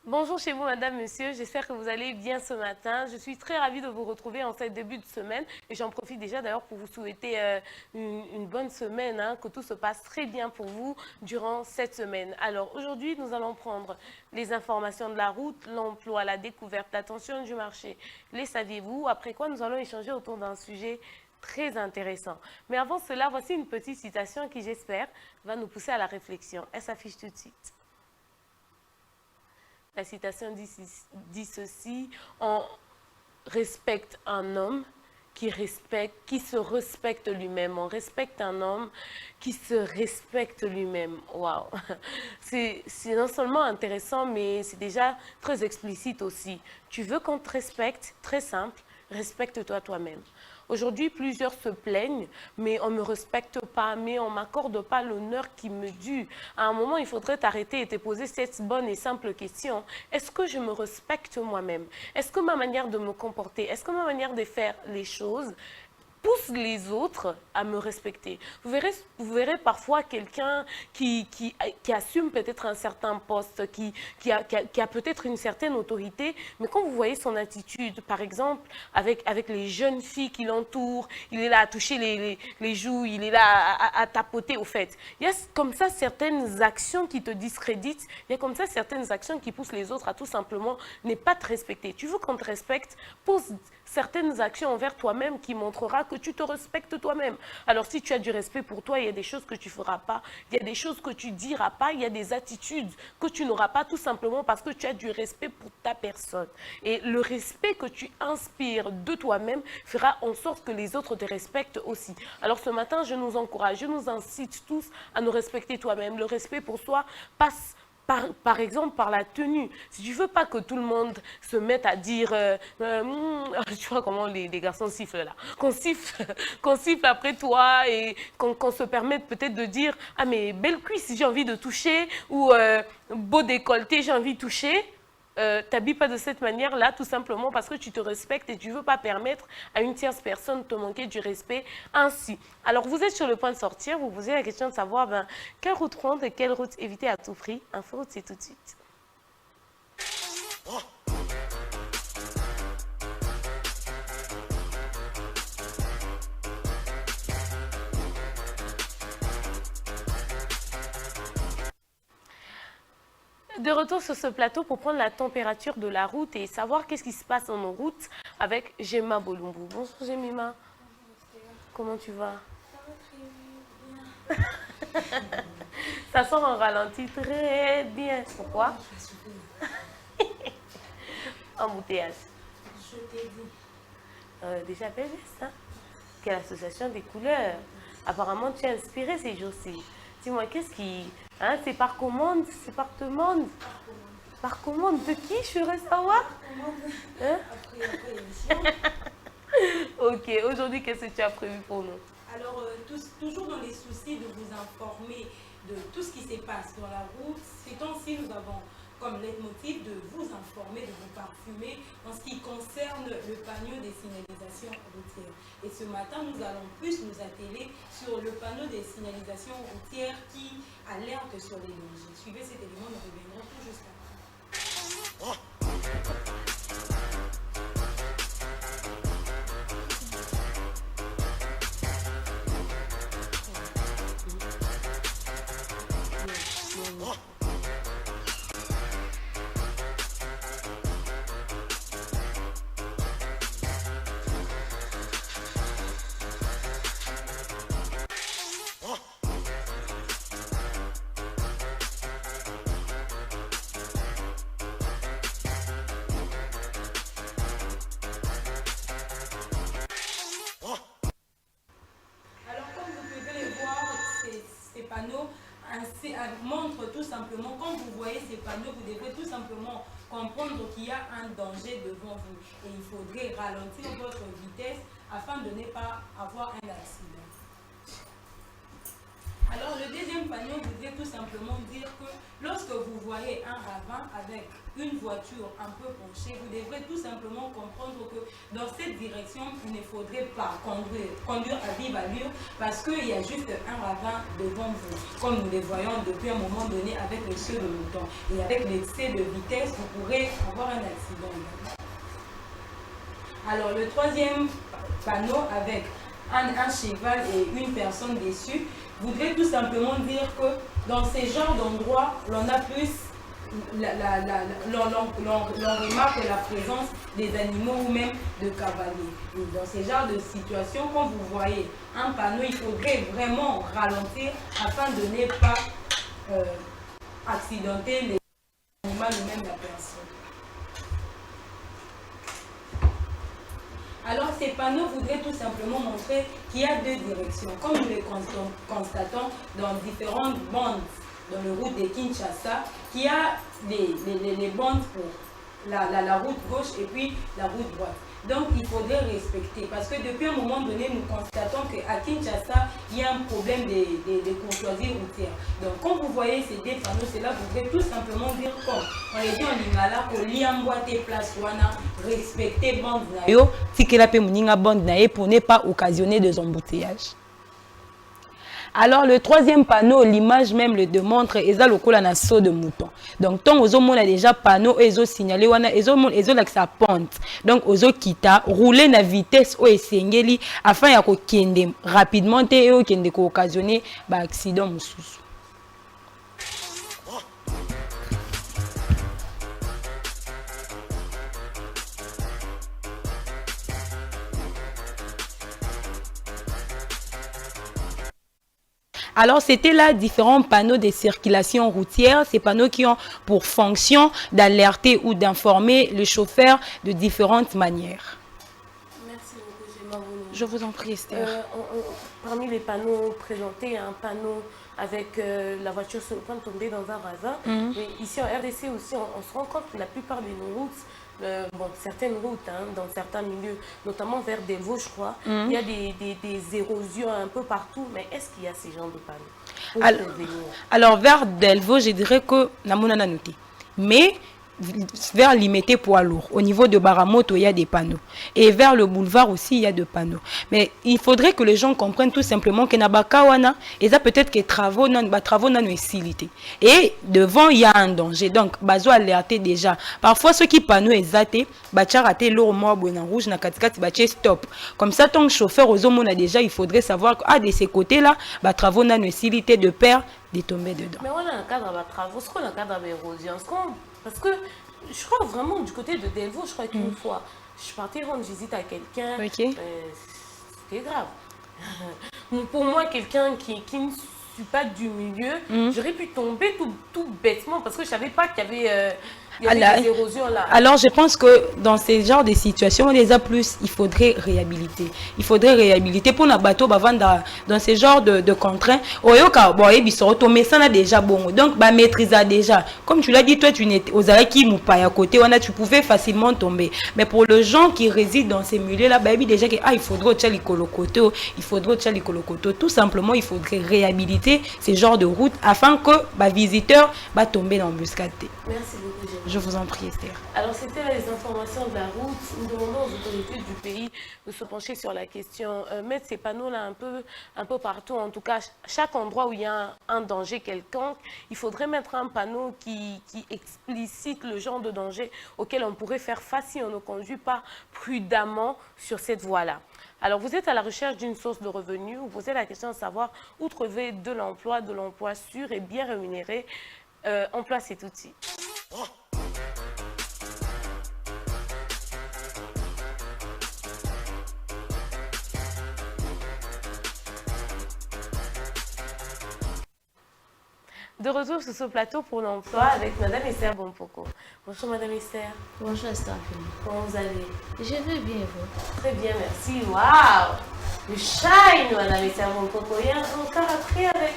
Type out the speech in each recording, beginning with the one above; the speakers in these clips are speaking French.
Bonjour chez vous, madame, monsieur. J'espère que vous allez bien ce matin. Je suis très ravie de vous retrouver en ce début de semaine. Et j'en profite déjà d'ailleurs pour vous souhaiter une bonne semaine, hein, que tout se passe très bien pour vous durant cette semaine. Alors aujourd'hui, nous allons prendre les informations de la route, l'emploi, la découverte, l'attention du marché. Les saviez-vous? Après quoi, nous allons échanger autour d'un sujet très intéressant. Mais avant cela, voici une petite citation qui, j'espère, va nous pousser à la réflexion. Elle s'affiche tout de suite. La citation dit ceci: on respecte un homme qui se respecte lui-même. On respecte un homme qui se respecte lui-même. Waouh! C'est non seulement intéressant, mais c'est déjà très explicite aussi. Tu veux qu'on te respecte? Très simple, respecte-toi toi-même. Aujourd'hui, plusieurs se plaignent, mais on ne me respecte pas, mais on ne m'accorde pas l'honneur qui me due. À un moment, il faudrait t'arrêter et te poser cette bonne et simple question. Est-ce que je me respecte moi-même? Est-ce que ma manière de me comporter, est-ce que ma manière de faire les choses pousse les autres à me respecter? Vous verrez parfois quelqu'un qui assume peut-être un certain poste, qui a peut-être une certaine autorité, mais quand vous voyez son attitude, par exemple, avec les jeunes filles qui l'entourent, il est là à toucher les joues, il est là à tapoter au fait. Il y a comme ça certaines actions qui te discréditent, il y a comme ça certaines actions qui poussent les autres à tout simplement ne pas te respecter. Tu veux qu'on te respecte? Pose certaines actions envers toi-même qui montrera que tu te respectes toi-même. Alors si tu as du respect pour toi, il y a des choses que tu ne feras pas, il y a des choses que tu ne diras pas, il y a des attitudes que tu n'auras pas tout simplement parce que tu as du respect pour ta personne. Et le respect que tu inspires de toi-même fera en sorte que les autres te respectent aussi. Alors ce matin, je nous encourage, je nous incite tous à nous respecter toi-même. Le respect pour soi passe par exemple, par la tenue. Si tu ne veux pas que tout le monde se mette à dire, tu vois comment les garçons sifflent là, qu'on siffle après toi et qu'on se permette peut-être de dire, ah mais belle cuisse, j'ai envie de toucher, ou beau décolleté, j'ai envie de toucher. T'habilles pas de cette manière-là, tout simplement parce que tu te respectes et tu ne veux pas permettre à une tierce personne de te manquer du respect ainsi. Alors, vous êtes sur le point de sortir, vous posez la question de savoir quelle route prendre et quelle route éviter à tout prix. Info, c'est tout de suite. De retour sur ce plateau pour prendre la température de la route et savoir qu'est-ce qui se passe dans nos routes avec Gemma Bolumbu. Bonjour Gemima. Comment tu vas? Ça sort en ralenti très bien. Pourquoi? Embouteillage. Je t'ai dit. Déjà belle ça. Quelle association des couleurs. Apparemment, tu es inspirée ces jours-ci. Dis-moi, qu'est-ce qui... Hein, c'est par commande? C'est par demande? Par commande de qui, je voudrais savoir? Hein? Après Ok, aujourd'hui, qu'est-ce que tu as prévu pour nous? Alors, toujours dans les soucis de vous informer de tout ce qui se passe dans la route, ces temps-ci, nous avons comme leitmotiv de vous informer, de vous parfumer en ce qui concerne le panneau des signalisations routières. Et ce matin, nous allons plus nous atteler sur le panneau des signalisations routières qui alerte sur les dangers. Suivez cet élément, nous reviendrons tout juste après. Montre tout simplement, quand vous voyez ces panneaux, vous devrez tout simplement comprendre qu'il y a un danger devant vous et il faudrait ralentir votre vitesse afin de ne pas avoir un accident. Alors le deuxième panneau voudrait tout simplement dire que lorsque vous voyez un ravin avec une voiture un peu penchée, vous devrez tout simplement comprendre que dans cette direction, il ne faudrait pas conduire à vive allure parce qu'il y a juste un ravin devant vous. Comme nous le voyons depuis un moment donné avec le cieux de mouton. Et avec l'excès de vitesse, vous pourrez avoir un accident. Alors le troisième panneau avec un cheval et une personne dessus voudrait tout simplement dire que dans ces genres d'endroits, l'on a plus, l'on remarque la présence des animaux ou même de cavaliers. Et dans ces genres de situations, quand vous voyez un panneau, il faudrait vraiment ralentir afin de ne pas accidenter les animaux ou même la personne. Alors ces panneaux voudraient tout simplement montrer qu'il y a deux directions. Comme nous le constatons dans différentes bandes dans le route de Kinshasa, qu'il y a les bandes pour la route gauche et puis la route droite. Donc il faudrait respecter parce que depuis un moment donné, nous constatons qu'à Kinshasa, il y a un problème de courtoisie routière. Donc quand vous voyez ces deux panneaux, cela voudrait tout simplement dire comme on les dit en lingala, au liamboite place wana, respecter bande nayo, tikela pe muninga bande naye pour ne pas occasionner des embouteillages. Alors le troisième panneau, l'image même le démontre, et ça le cola na saut de mouton. Donc tant aux hommes on a déjà panneau et ils signalé wana ils ont avec sa pente. Donc aux kita rouler na vitesse au esengeli afin ya ko kende rapidement et au kende ko occasionner ba accident mususu. Alors, c'était là différents panneaux de circulation routière, ces panneaux qui ont pour fonction d'alerter ou d'informer le chauffeur de différentes manières. Merci beaucoup, Gemma. Je vous en prie, Esther. Parmi les panneaux présentés, il y a un panneau avec la voiture sur le point de tomber dans un ravin. Mais ici en RDC aussi, on se rend compte que la plupart de nos routes, certaines routes, dans certains milieux, notamment vers Delvaux, je crois, il y a des érosions un peu partout. Mais est-ce qu'il y a ces genres de panneaux? Alors, vers Delvaux, je dirais que Namuna noté. Mais vers limité poids lourd. Au niveau de Baramoto, il y a des panneaux. Et vers le boulevard aussi, il y a des panneaux. Mais il faudrait que les gens comprennent tout simplement que Nabakawana, et ça peut-être que travaux n'ont facilité. Et devant, il y a un danger. Donc, bazo alerter déjà. Parfois, ceux qui panneaux exaté, bacha raté l'eau mort en rouge, na katikati bache stop. Comme ça, ton chauffeur aux hommes, déjà, il faudrait savoir que de ces côtés-là, travaux n'ont facilité de peur de tomber dedans. Mais on a un cadre de travaux, ce qu'on a un cadre d'érosion, parce que je crois vraiment du côté de Delvaux, je crois qu'une fois, je partais rendre visite à quelqu'un, c'était grave. Pour moi, quelqu'un qui ne suis pas du milieu, j'aurais pu tomber tout bêtement parce que je ne savais pas qu'il y avait... des érosions là. Alors je pense que dans ces genres de situations, les a plus, il faudrait réhabiliter. Il faudrait réhabiliter pour nos bateaux dans ces genres de contraintes. Mais ça n'a déjà bon. Donc maîtriser déjà. Comme tu l'as dit, toi tu n'étais aux arrêts qui pas à côté, tu pouvais facilement tomber. Mais pour les gens qui résident dans ces milieux-là, déjà que il faudrait il faudrait tout simplement, il faudrait réhabiliter ces genres de routes afin que les visiteurs tomber dans l'embuscade. Merci beaucoup. Je vous en prie, Esther. Alors, c'était les informations de la route. Nous demandons aux autorités du pays de se pencher sur la question. Mettre ces panneaux-là un peu partout. En tout cas, chaque endroit où il y a un danger quelconque, il faudrait mettre un panneau qui explicite le genre de danger auquel on pourrait faire face si on ne conduit pas prudemment sur cette voie-là. Alors, vous êtes à la recherche d'une source de revenus. Vous posez la question de savoir où trouver de l'emploi sûr et bien rémunéré. Emploi cet outil. De retour sur ce plateau pour l'emploi avec Madame Esther Bompoko. Bonjour Madame Esther. Bonjour Esther. Comment vous allez? Je vais bien, vous? Très bien, merci. Waouh! Le shine, Madame Esther Bompoko. Il y a encore appris avec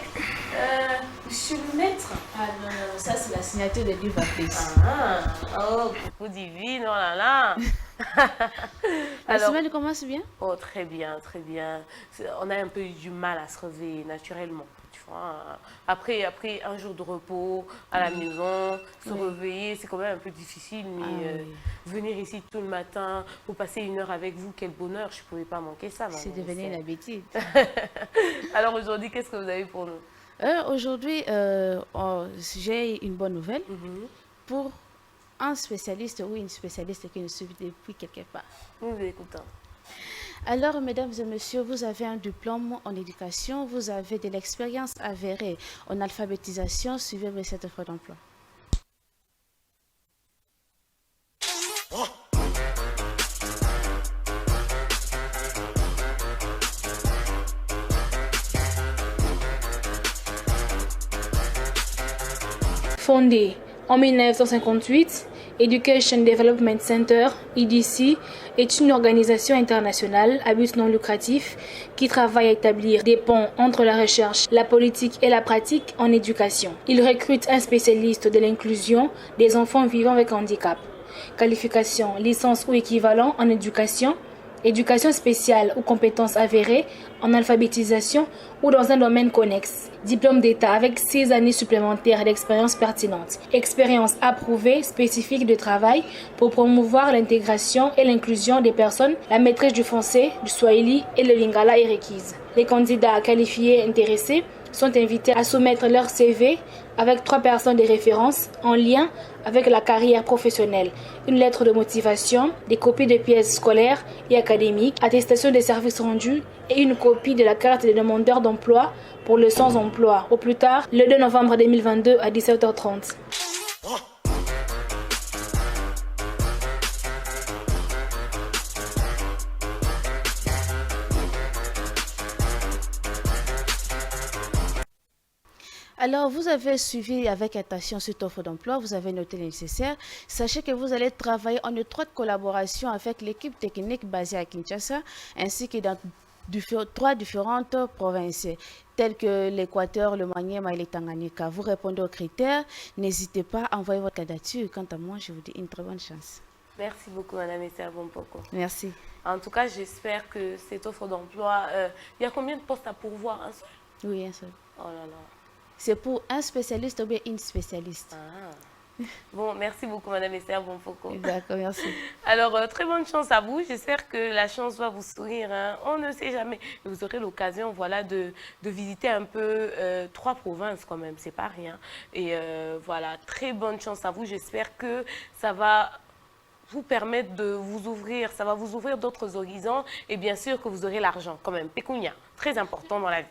Monsieur le maître. Ah non, non, ça c'est la signature de Diva Place. Oh, coucou divine, oh là là. La Alors, semaine commence bien? oh, très bien, très bien. On a un peu eu du mal à se réveiller naturellement. Tu vois. Après un jour de repos à la maison, se réveiller, c'est quand même un peu difficile. Mais Oui. venir ici tout le matin pour passer 1 heure avec vous, quel bonheur. Je ne pouvais pas manquer ça, maman. C'est devenu une habitude. Alors aujourd'hui, qu'est-ce que vous avez pour nous? Aujourd'hui, j'ai une bonne nouvelle pour un spécialiste ou une spécialiste qui nous suit depuis quelque part. Nous vous écoutons. Alors, mesdames et messieurs, vous avez un diplôme en éducation, vous avez de l'expérience avérée en alphabétisation, suivez cette offre d'emploi. Fondé en 1958, Education Development Center, EDC, est une organisation internationale à but non lucratif qui travaille à établir des ponts entre la recherche, la politique et la pratique en éducation. Il recrute un spécialiste de l'inclusion des enfants vivant avec handicap. Qualification, licence ou équivalent en éducation, éducation spéciale ou compétences avérées en alphabétisation ou dans un domaine connexe. Diplôme d'État avec 6 années supplémentaires d'expérience pertinente. Expérience approuvée spécifique de travail pour promouvoir l'intégration et l'inclusion des personnes. La maîtrise du français, du swahili et le lingala est requise. Les candidats qualifiés intéressés sont invités à soumettre leur CV avec 3 personnes de référence en lien avec la carrière professionnelle, une lettre de motivation, des copies de pièces scolaires et académiques, attestation des services rendus et une copie de la carte des demandeurs d'emploi pour le sans-emploi, au plus tard le 2 novembre 2022 à 17h30. Alors, vous avez suivi avec attention cette offre d'emploi, vous avez noté le nécessaire. Sachez que vous allez travailler en étroite collaboration avec l'équipe technique basée à Kinshasa, ainsi que dans 3 différentes provinces, telles que l'Équateur, le Maniema et le Tanganyika. Vous répondez aux critères, n'hésitez pas à envoyer votre candidature. Quant à moi, je vous dis une très bonne chance. Merci beaucoup, Madame Esther Bompoko. Merci. En tout cas, j'espère que cette offre d'emploi, il y a combien de postes à pourvoir? Un seul? Oui, un seul. Oh là là. C'est pour un spécialiste ou bien une spécialiste. Ah. Bon, merci beaucoup, Madame Esther Bompoko. D'accord, merci. Alors, très bonne chance à vous. J'espère que la chance va vous sourire. Hein. On ne sait jamais. Vous aurez l'occasion, voilà, de visiter un peu 3 provinces quand même. C'est pas rien. Et voilà, très bonne chance à vous. J'espère que ça va vous permettre de vous ouvrir, ça va vous ouvrir d'autres horizons. Et bien sûr que vous aurez l'argent quand même. Pécunia, très important dans la vie.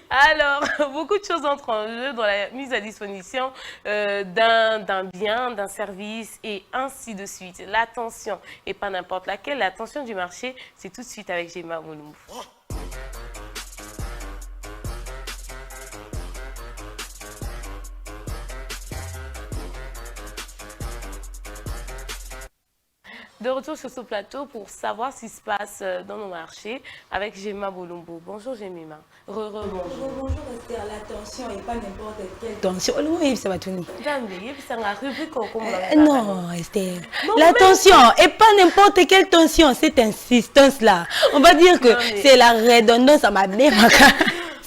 Alors, beaucoup de choses entrent en jeu dans la mise à disposition d'un bien, d'un service et ainsi de suite. L'attention, et pas n'importe laquelle, l'attention du marché, c'est tout de suite avec Gemma Mouloumou. De retour sur ce plateau pour savoir ce qui se passe dans nos marchés avec Gemma Bolombo. Bonjour Gemma. Bonjour. Bonjour Esther, l'attention et pas n'importe quelle. Attention, oui, ça va tourner. Non, Esther. L'attention, et pas n'importe quelle tension, cette insistance-là. On va dire que c'est la redondance à ma mère.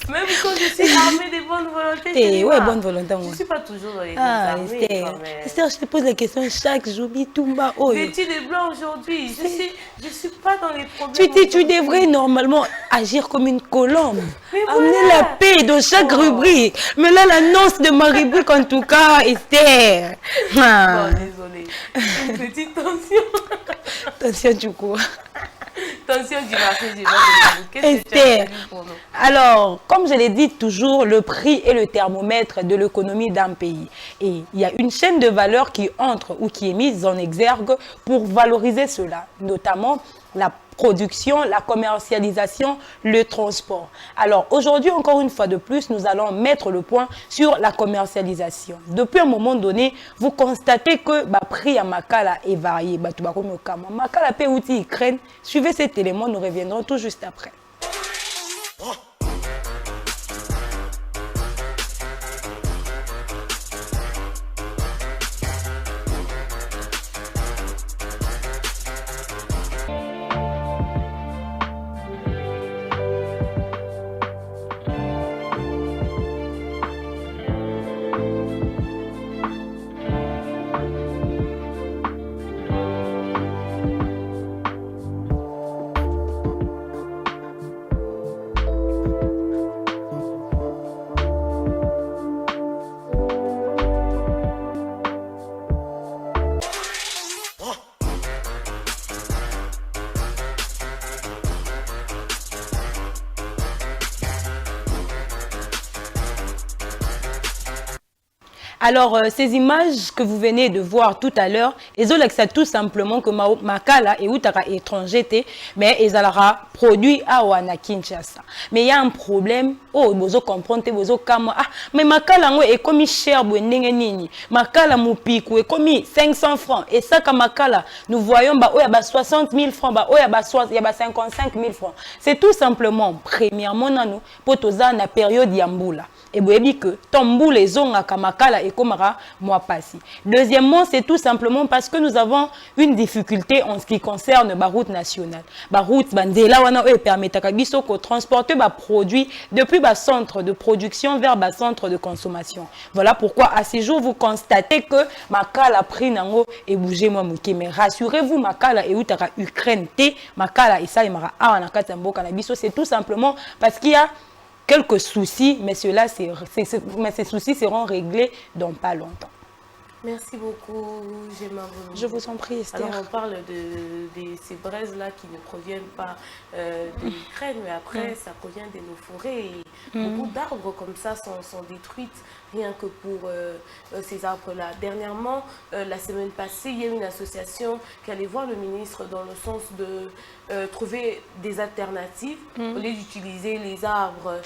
Même quand je suis armée de bonne volonté. Oui, bonne volonté. Je ne suis pas toujours dans les armées. Esther, je te pose la question chaque jour. Toumba, vêtue de blanc aujourd'hui. Je suis pas dans les problèmes. Tu devrais normalement agir comme une colombe. Amener la paix dans chaque rubrique. Mais là, l'annonce de ma rubrique, en tout cas, Esther. Bon, désolée. Une petite tension. Tension du coup. Tension du marché, qu'est-ce que tu as pour nous? Alors, comme je l'ai dit toujours, le prix est le thermomètre de l'économie d'un pays. Et il y a une chaîne de valeur qui entre ou qui est mise en exergue pour valoriser cela, notamment la production, la commercialisation, le transport. Alors aujourd'hui, encore une fois de plus, nous allons mettre le point sur la commercialisation. Depuis un moment donné, vous constatez que le prix à Makala est varié. Makala peut outil Ukraine. Suivez cet élément, nous reviendrons tout juste après. Alors, ces images que vous venez de voir tout à l'heure, ils ont ça tout simplement que Makala et Outara étranger, mais ils ont produit à Wana Kinshasa. Mais il y a un problème. Oh, vous comprenez, vous comprenez. Ah, mais Makala est comme cher, Makala moupikou est comme 500 francs. Et ça, comme Makala, nous voyons, bah, oh, il y a 60 000 francs, bah, oh, il y a 55 000 francs. C'est tout simplement, premièrement, nous, pour tous la période Yamboula. Et vous voyez que Tombou les ont à Kamakala et Komara moi passé. Deuxièmement, c'est tout simplement parce que nous avons une difficulté en ce qui concerne la route nationale. La route bandela wana permet à Kabiso de transporter les produits depuis le centre de production vers le centre de consommation. Voilà pourquoi à ces jours vous constatez que Makala a pris nango et bougé moi mouké. Mais rassurez-vous, Makala et Outara Ukraine té Makala et ça imara awana katambo kanabiso, c'est tout simplement parce qu'il y a quelques soucis, mais ces soucis seront réglés dans pas longtemps. Merci beaucoup, Gemma. Je vous en prie, Esther. Alors, on parle de ces braises-là qui ne proviennent pas de l'Ukraine, mais après, ça provient de nos forêts. Et beaucoup d'arbres comme ça sont détruits rien que pour ces arbres-là. Dernièrement, la semaine passée, il y a une association qui allait voir le ministre dans le sens de trouver des alternatives au lieu d'utiliser les arbres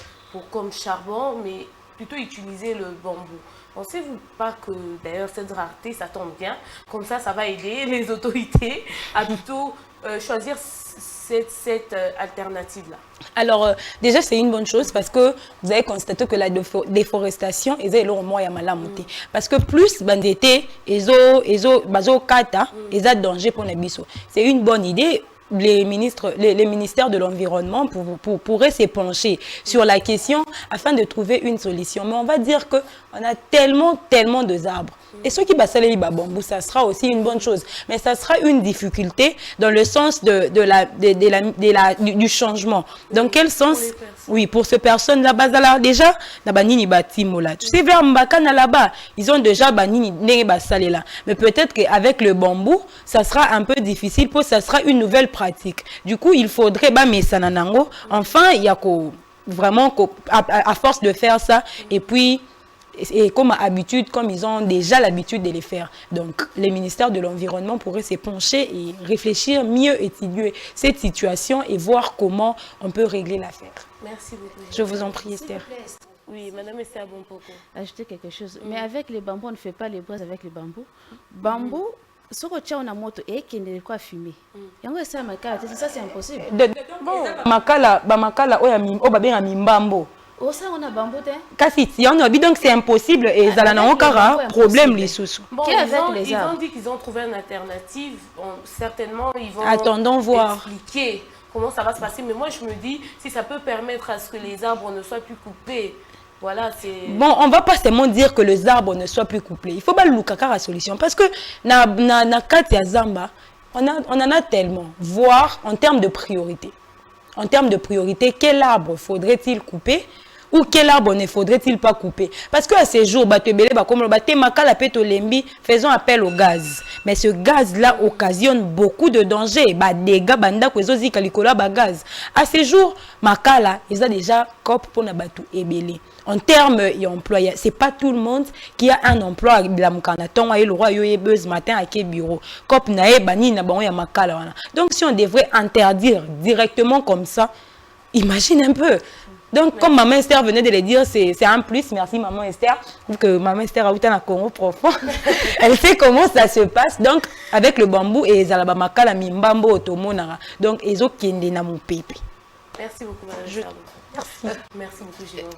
comme charbon, mais plutôt utiliser le bambou. Pensez-vous pas que d'ailleurs cette rareté, ça tombe bien, comme ça va aider les autorités à plutôt choisir cette alternative-là? Alors, déjà, c'est une bonne chose parce que vous avez constaté que la déforestation est le moyen de malamuté. Parce que plus bandité, kata, ils ont danger pour les bisous. C'est une bonne idée. Les ministères de l'Environnement pourraient s'épancher sur la question afin de trouver une solution. Mais on va dire qu'on a tellement de arbres. Et ce qui va saler bambou, ça sera aussi une bonne chose. Mais ça sera une difficulté dans le sens du changement. Dans quel sens? Oui, pour ces personnes-là, déjà, tu sais, vers Mbakana là-bas, ils ont déjà là. Mais peut-être qu'avec le bambou, ça sera un peu difficile, parce que ça sera une nouvelle pratique. Du coup, il faudrait, enfin, il y a vraiment, à force de faire ça, et puis, et comme habitude, comme ils ont déjà l'habitude de les faire. Donc, les ministères de l'Environnement pourraient se pencher et réfléchir, mieux étudier cette situation et voir comment on peut régler l'affaire. Merci beaucoup. Je vous en prie, Esther. Oui, Madame Esther Bompoko. Ajouter quelque chose. Mais avec les bambous, on ne fait pas les braises avec les bambous. Bambou, ce que tu as en moto et qui ne quoi fumer. Ça, c'est impossible. Makala, oya mimbambo. Oh, ça, on a bambou, donc c'est impossible et ça n'a aucun problème les sous. Bon, ils ont dit qu'ils ont trouvé une alternative. Bon, certainement, ils vont expliquer comment ça va se passer. Mais moi, je me dis, si ça peut permettre à ce que les arbres ne soient plus coupés, voilà, c'est... Bon, on ne va pas seulement dire que les arbres ne soient plus coupés. Il faut pas le faire la solution. Parce que na Katia Zamba, on en a tellement. Voir en termes de priorité. En termes de priorité, quel arbre faudrait-il couper? Ou quel arbre ne faudrait-il pas couper? Parce qu'à ces jours, faisons appel au gaz. Mais ce gaz-là occasionne beaucoup de dangers. Gaz. À ces jours, Makala, ils ont déjà cop pour nabatu ebele. En termes d'emploi, ce n'est pas tout le monde qui a un emploi de la Mukanaton et le roi Yoyebez matin à quel bureau. Cop nae bani na bango ya Makala. Donc si on devrait interdire directement comme ça, imagine un peu. Donc, comme Maman Esther venait de le dire, c'est un plus. Merci Maman Esther. Que Maman Esther a eu un Congo profond. Elle sait comment ça se passe. Donc, avec le bambou et Zalabamaka, la mimbambo otomonara. Donc, ils ont kende na mon pépi. Merci beaucoup, Madame. Merci beaucoup, Géant.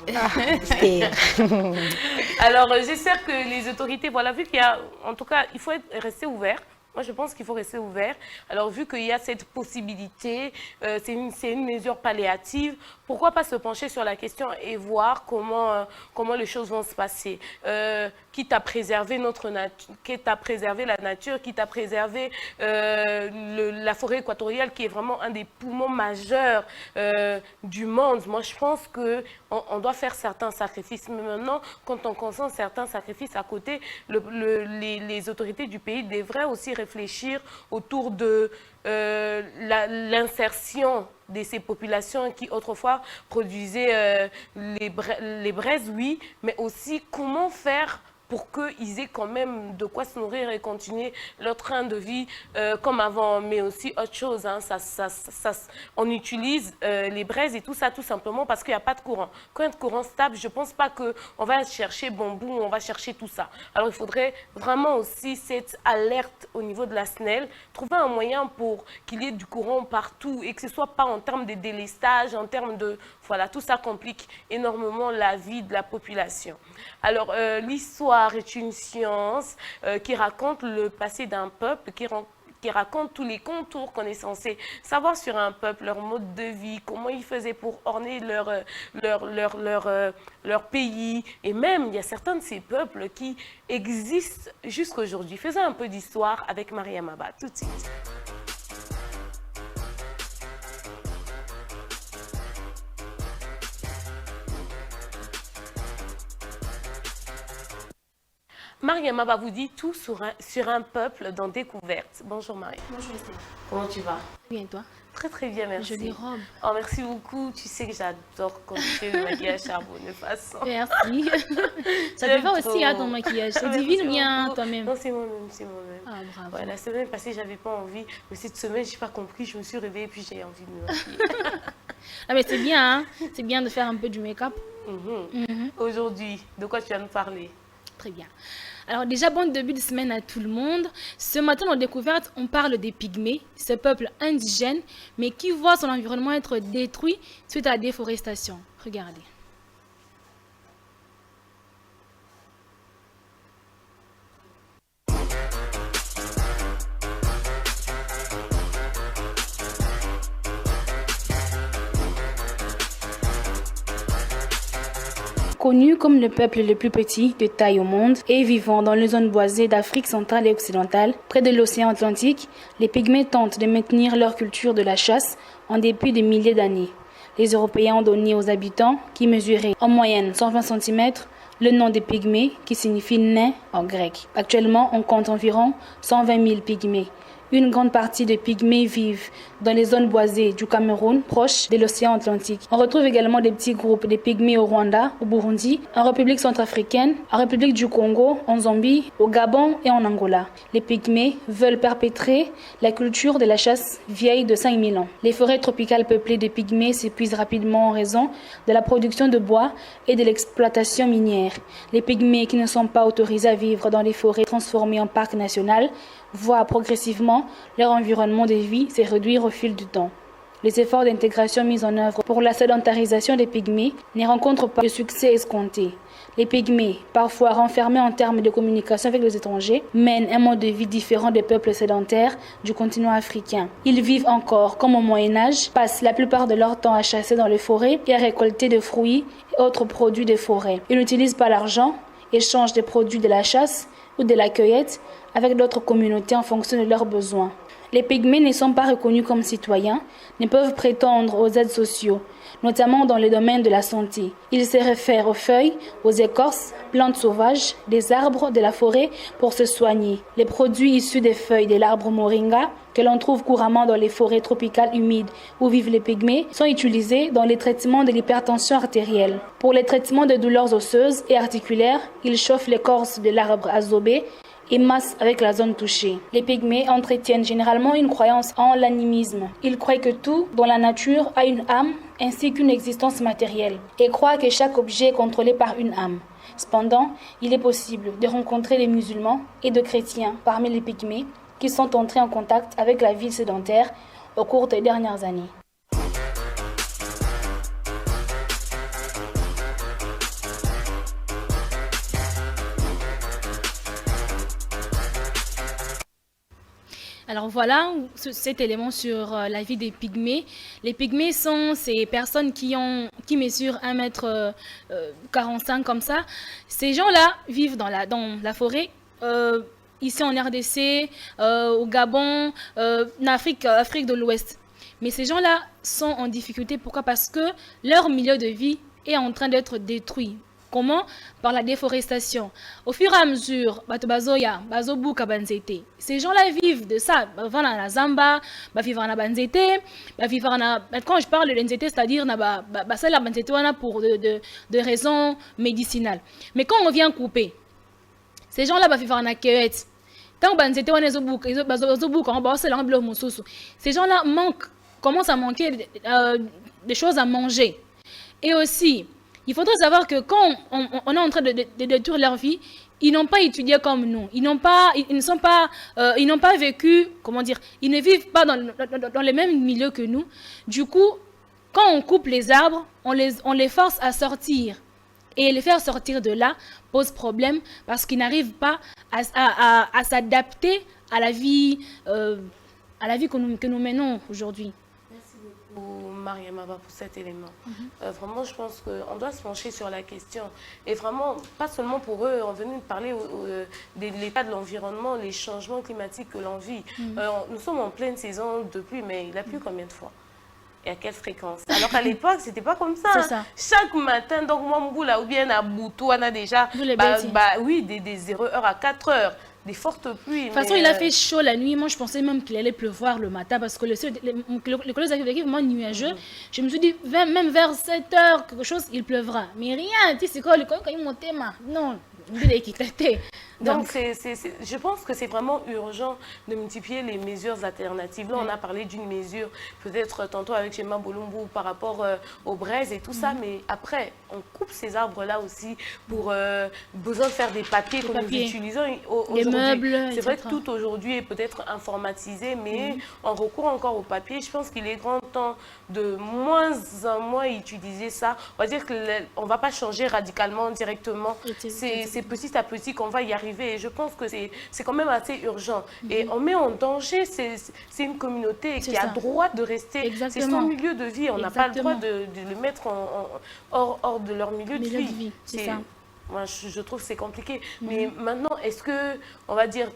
Alors, j'espère que les autorités, voilà, vu qu'il y a, en tout cas, il faut rester ouvert. Moi, je pense qu'il faut rester ouvert. Alors, vu qu'il y a cette possibilité, c'est une mesure palliative, pourquoi pas se pencher sur la question et voir comment les choses vont se passer. Quitte à préserver notre nature, quitte à préserver la nature, quitte à préserver la forêt équatoriale qui est vraiment un des poumons majeurs du monde. Moi, je pense qu'on doit faire certains sacrifices. Mais maintenant, quand on consent certains sacrifices à côté, les autorités du pays devraient aussi réfléchir autour de l'insertion de ces populations qui autrefois produisaient les braises, oui, mais aussi comment faire pour qu'ils aient quand même de quoi se nourrir et continuer leur train de vie comme avant. Mais aussi autre chose, hein, on utilise les braises et tout ça tout simplement parce qu'il n'y a pas de courant. Quand il y a de courant stable, je ne pense pas qu'on va chercher bambou, on va chercher tout ça. Alors il faudrait vraiment aussi cette alerte au niveau de la SNEL, trouver un moyen pour qu'il y ait du courant partout et que ce ne soit pas en termes de délestage, en termes de... Voilà, tout ça complique énormément la vie de la population. Alors, l'histoire est une science qui raconte le passé d'un peuple, qui raconte tous les contours qu'on est censé savoir sur un peuple, leur mode de vie, comment ils faisaient pour orner leur pays. Et même, il y a certains de ces peuples qui existent jusqu'à aujourd'hui. Faisons un peu d'histoire avec Maria Maba, tout de suite. Mariama va vous dire tout sur un peuple dans Découverte. Bonjour Marie. Bonjour Estelle. Comment tu vas? Bien, toi? Très très bien, merci. Jolie robe. Oh, merci beaucoup. Tu sais que j'adore quand tu fais le maquillage charbonneux façon. Merci. Ça te va aussi à ton maquillage. C'est divin ou bien toi-même? Non, c'est moi-même, c'est moi-même. Ah, bravo. Ouais, la semaine passée, j'avais pas envie. Mais cette semaine, je n'ai pas compris. Je me suis réveillée et puis j'ai envie de me maquiller. Ah, mais c'est bien, hein? C'est bien de faire un peu du make-up. Aujourd'hui, de quoi tu vas nous parler? Très bien. Alors déjà, bon début de semaine à tout le monde. Ce matin, dans Découverte, on parle des pygmées, ce peuple indigène, mais qui voit son environnement être détruit suite à la déforestation. Regardez. Connu comme le peuple le plus petit de taille au monde et vivant dans les zones boisées d'Afrique centrale et occidentale, près de l'océan Atlantique, les pygmées tentent de maintenir leur culture de la chasse en dépit de milliers d'années. Les Européens ont donné aux habitants, qui mesuraient en moyenne 120 cm, le nom des pygmées, qui signifie nain en grec. Actuellement, on compte environ 120 000 pygmées. Une grande partie des pygmées vivent dans les zones boisées du Cameroun, proche de l'océan Atlantique. On retrouve également des petits groupes de pygmées au Rwanda, au Burundi, en République centrafricaine, en République du Congo, en Zambie, au Gabon et en Angola. Les pygmées veulent perpétrer la culture de la chasse vieille de 5000 ans. Les forêts tropicales peuplées de pygmées s'épuisent rapidement en raison de la production de bois et de l'exploitation minière. Les pygmées qui ne sont pas autorisés à vivre dans les forêts transformées en parc national voient progressivement leur environnement de vie se réduire au fil du temps. Les efforts d'intégration mis en œuvre pour la sédentarisation des pygmées ne rencontrent pas le succès escompté. Les pygmées, parfois renfermés en termes de communication avec les étrangers, mènent un mode de vie différent des peuples sédentaires du continent africain. Ils vivent encore, comme au Moyen-Âge, passent la plupart de leur temps à chasser dans les forêts et à récolter des fruits et autres produits des forêts. Ils n'utilisent pas l'argent, échangent des produits de la chasse ou de la cueillette avec d'autres communautés en fonction de leurs besoins. Les pygmées ne sont pas reconnus comme citoyens, ne peuvent prétendre aux aides sociaux, notamment dans le domaine de la santé. Ils se réfèrent aux feuilles, aux écorces, plantes sauvages, des arbres de la forêt pour se soigner. Les produits issus des feuilles de l'arbre moringa, que l'on trouve couramment dans les forêts tropicales humides où vivent les pygmées, sont utilisés dans les traitements de l'hypertension artérielle. Pour les traitements de douleurs osseuses et articulaires, ils chauffent l'écorce de l'arbre azobé et massent avec la zone touchée. Les pygmées entretiennent généralement une croyance en l'animisme. Ils croient que tout dans la nature a une âme ainsi qu'une existence matérielle et croient que chaque objet est contrôlé par une âme. Cependant, il est possible de rencontrer des musulmans et de chrétiens parmi les pygmées qui sont entrés en contact avec la vie sédentaire au cours des dernières années. Alors voilà cet élément sur la vie des pygmées. Les pygmées sont ces personnes qui mesurent 1m45 comme ça. Ces gens-là vivent dans la forêt, ici en RDC, au Gabon, en Afrique de l'Ouest. Mais ces gens-là sont en difficulté. Pourquoi? Parce que leur milieu de vie est en train d'être détruit. Comment? Par la déforestation. Au fur et à mesure, ces gens-là vivent de ça. Ils vivent dans la Zamba, ils vivent dans la Banzete, quand je parle de Nzete, c'est-à-dire pour de raisons médicinales. Mais quand on vient couper, Ces gens-là vont vivre en accueillette. Tant que ces gens-là commencent à manquer des choses à manger. Et aussi, il faudrait savoir que quand on est en train de détruire leur vie, ils n'ont pas étudié comme nous. Ils n'ont pas vécu, comment dire, ils ne vivent pas dans les mêmes milieux que nous. Du coup, quand on coupe les arbres, on les force à sortir. Et les faire sortir de là pose problème parce qu'ils n'arrivent pas à s'adapter à la vie que nous menons aujourd'hui. Merci beaucoup, Mariamaba, pour cet élément. Vraiment, je pense qu'on doit se pencher sur la question. Et vraiment, pas seulement pour eux, on venait de parler de l'état de l'environnement, les changements climatiques que l'on vit. Nous sommes en pleine saison de pluie, mais il a plu combien de fois? Et à quelle fréquence? Alors qu'à l'époque, c'était pas comme ça. Ça. Chaque matin, donc moi, ou bien à Boutou, on a déjà oui, des 0 heures à 4 heures, des fortes pluies. De toute façon, il a fait chaud la nuit. Moi, je pensais même qu'il allait pleuvoir le matin parce que le collège avait vraiment nuageux. Je me suis dit, même vers 7 heures, quelque chose, il pleuvra. Mais rien, tu sais, c'est quoi le collège quand il montait, non, donc, je pense que c'est vraiment urgent de multiplier les mesures alternatives. Là, on a parlé d'une mesure, peut-être tantôt avec Chema Bolumbu par rapport aux braises et tout ça, mais après, on coupe ces arbres-là aussi pour besoin de faire des papiers que nous utilisons aujourd'hui. Les meubles, c'est vrai que tout aujourd'hui est peut-être informatisé, mais on recourt encore au papier. Je pense qu'il est grand temps de moins en moins utiliser ça. On va dire qu'on ne va pas changer radicalement, directement. C'est petit à petit qu'on va y arriver. Et je pense que c'est quand même assez urgent. Et on met en danger, c'est une communauté qui a droit de rester. C'est son milieu de vie. On n'a pas le droit de le mettre hors de leur milieu de vie. C'est ça. Moi, je trouve que c'est compliqué. Mais maintenant, est-ce que, on va dire,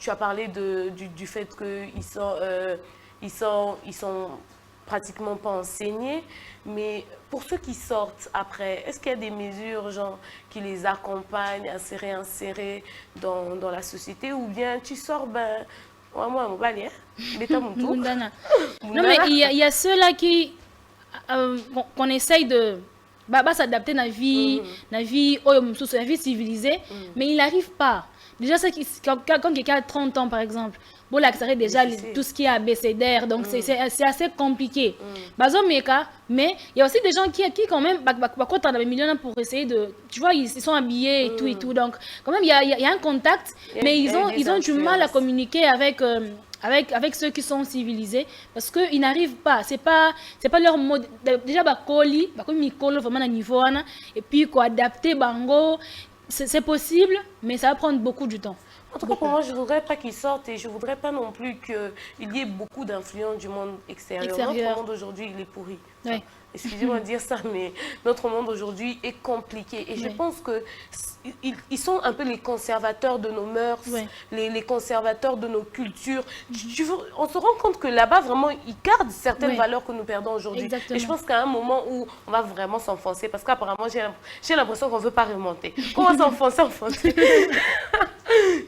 tu as parlé du fait qu'ils sont pratiquement pas enseignés, mais pour ceux qui sortent après, est-ce qu'il y a des mesures genre, qui les accompagnent à se réinsérer dans la société, ou bien tu sors, moi, mon balai, l'état mon tour. Non, mais il y a ceux-là qui, qu'on essaye de s'adapter à la vie civilisée, mais ils n'arrivent pas. Déjà, quand quelqu'un a 30 ans, par exemple, bon, là, ça déjà tout ce qui est abécédaire, donc c'est assez compliqué. Mais il y a aussi des gens qui quand même, quand on a des millions pour essayer de, tu vois, ils sont habillés et tout, donc quand même, il y a un contact, mais ils ont du mal à communiquer avec ceux qui sont civilisés parce qu'ils n'arrivent pas. C'est pas leur mode. Déjà, vraiment à niveau, et puis adapter bango. C'est possible, mais ça va prendre beaucoup de temps. En tout cas, pour moi, je ne voudrais pas qu'ils sortent et je ne voudrais pas non plus qu'il y ait beaucoup d'influence du monde extérieur. Notre monde aujourd'hui, il est pourri. Ouais. Excusez-moi de dire ça, mais notre monde aujourd'hui est compliqué. Et je pense qu'ils sont un peu les conservateurs de nos mœurs, les conservateurs de nos cultures. On se rend compte que là-bas, vraiment, ils gardent certaines valeurs que nous perdons aujourd'hui. Et je pense qu'à un moment où on va vraiment s'enfoncer, parce qu'apparemment, j'ai l'impression qu'on ne veut pas remonter. Qu'on va s'enfoncer.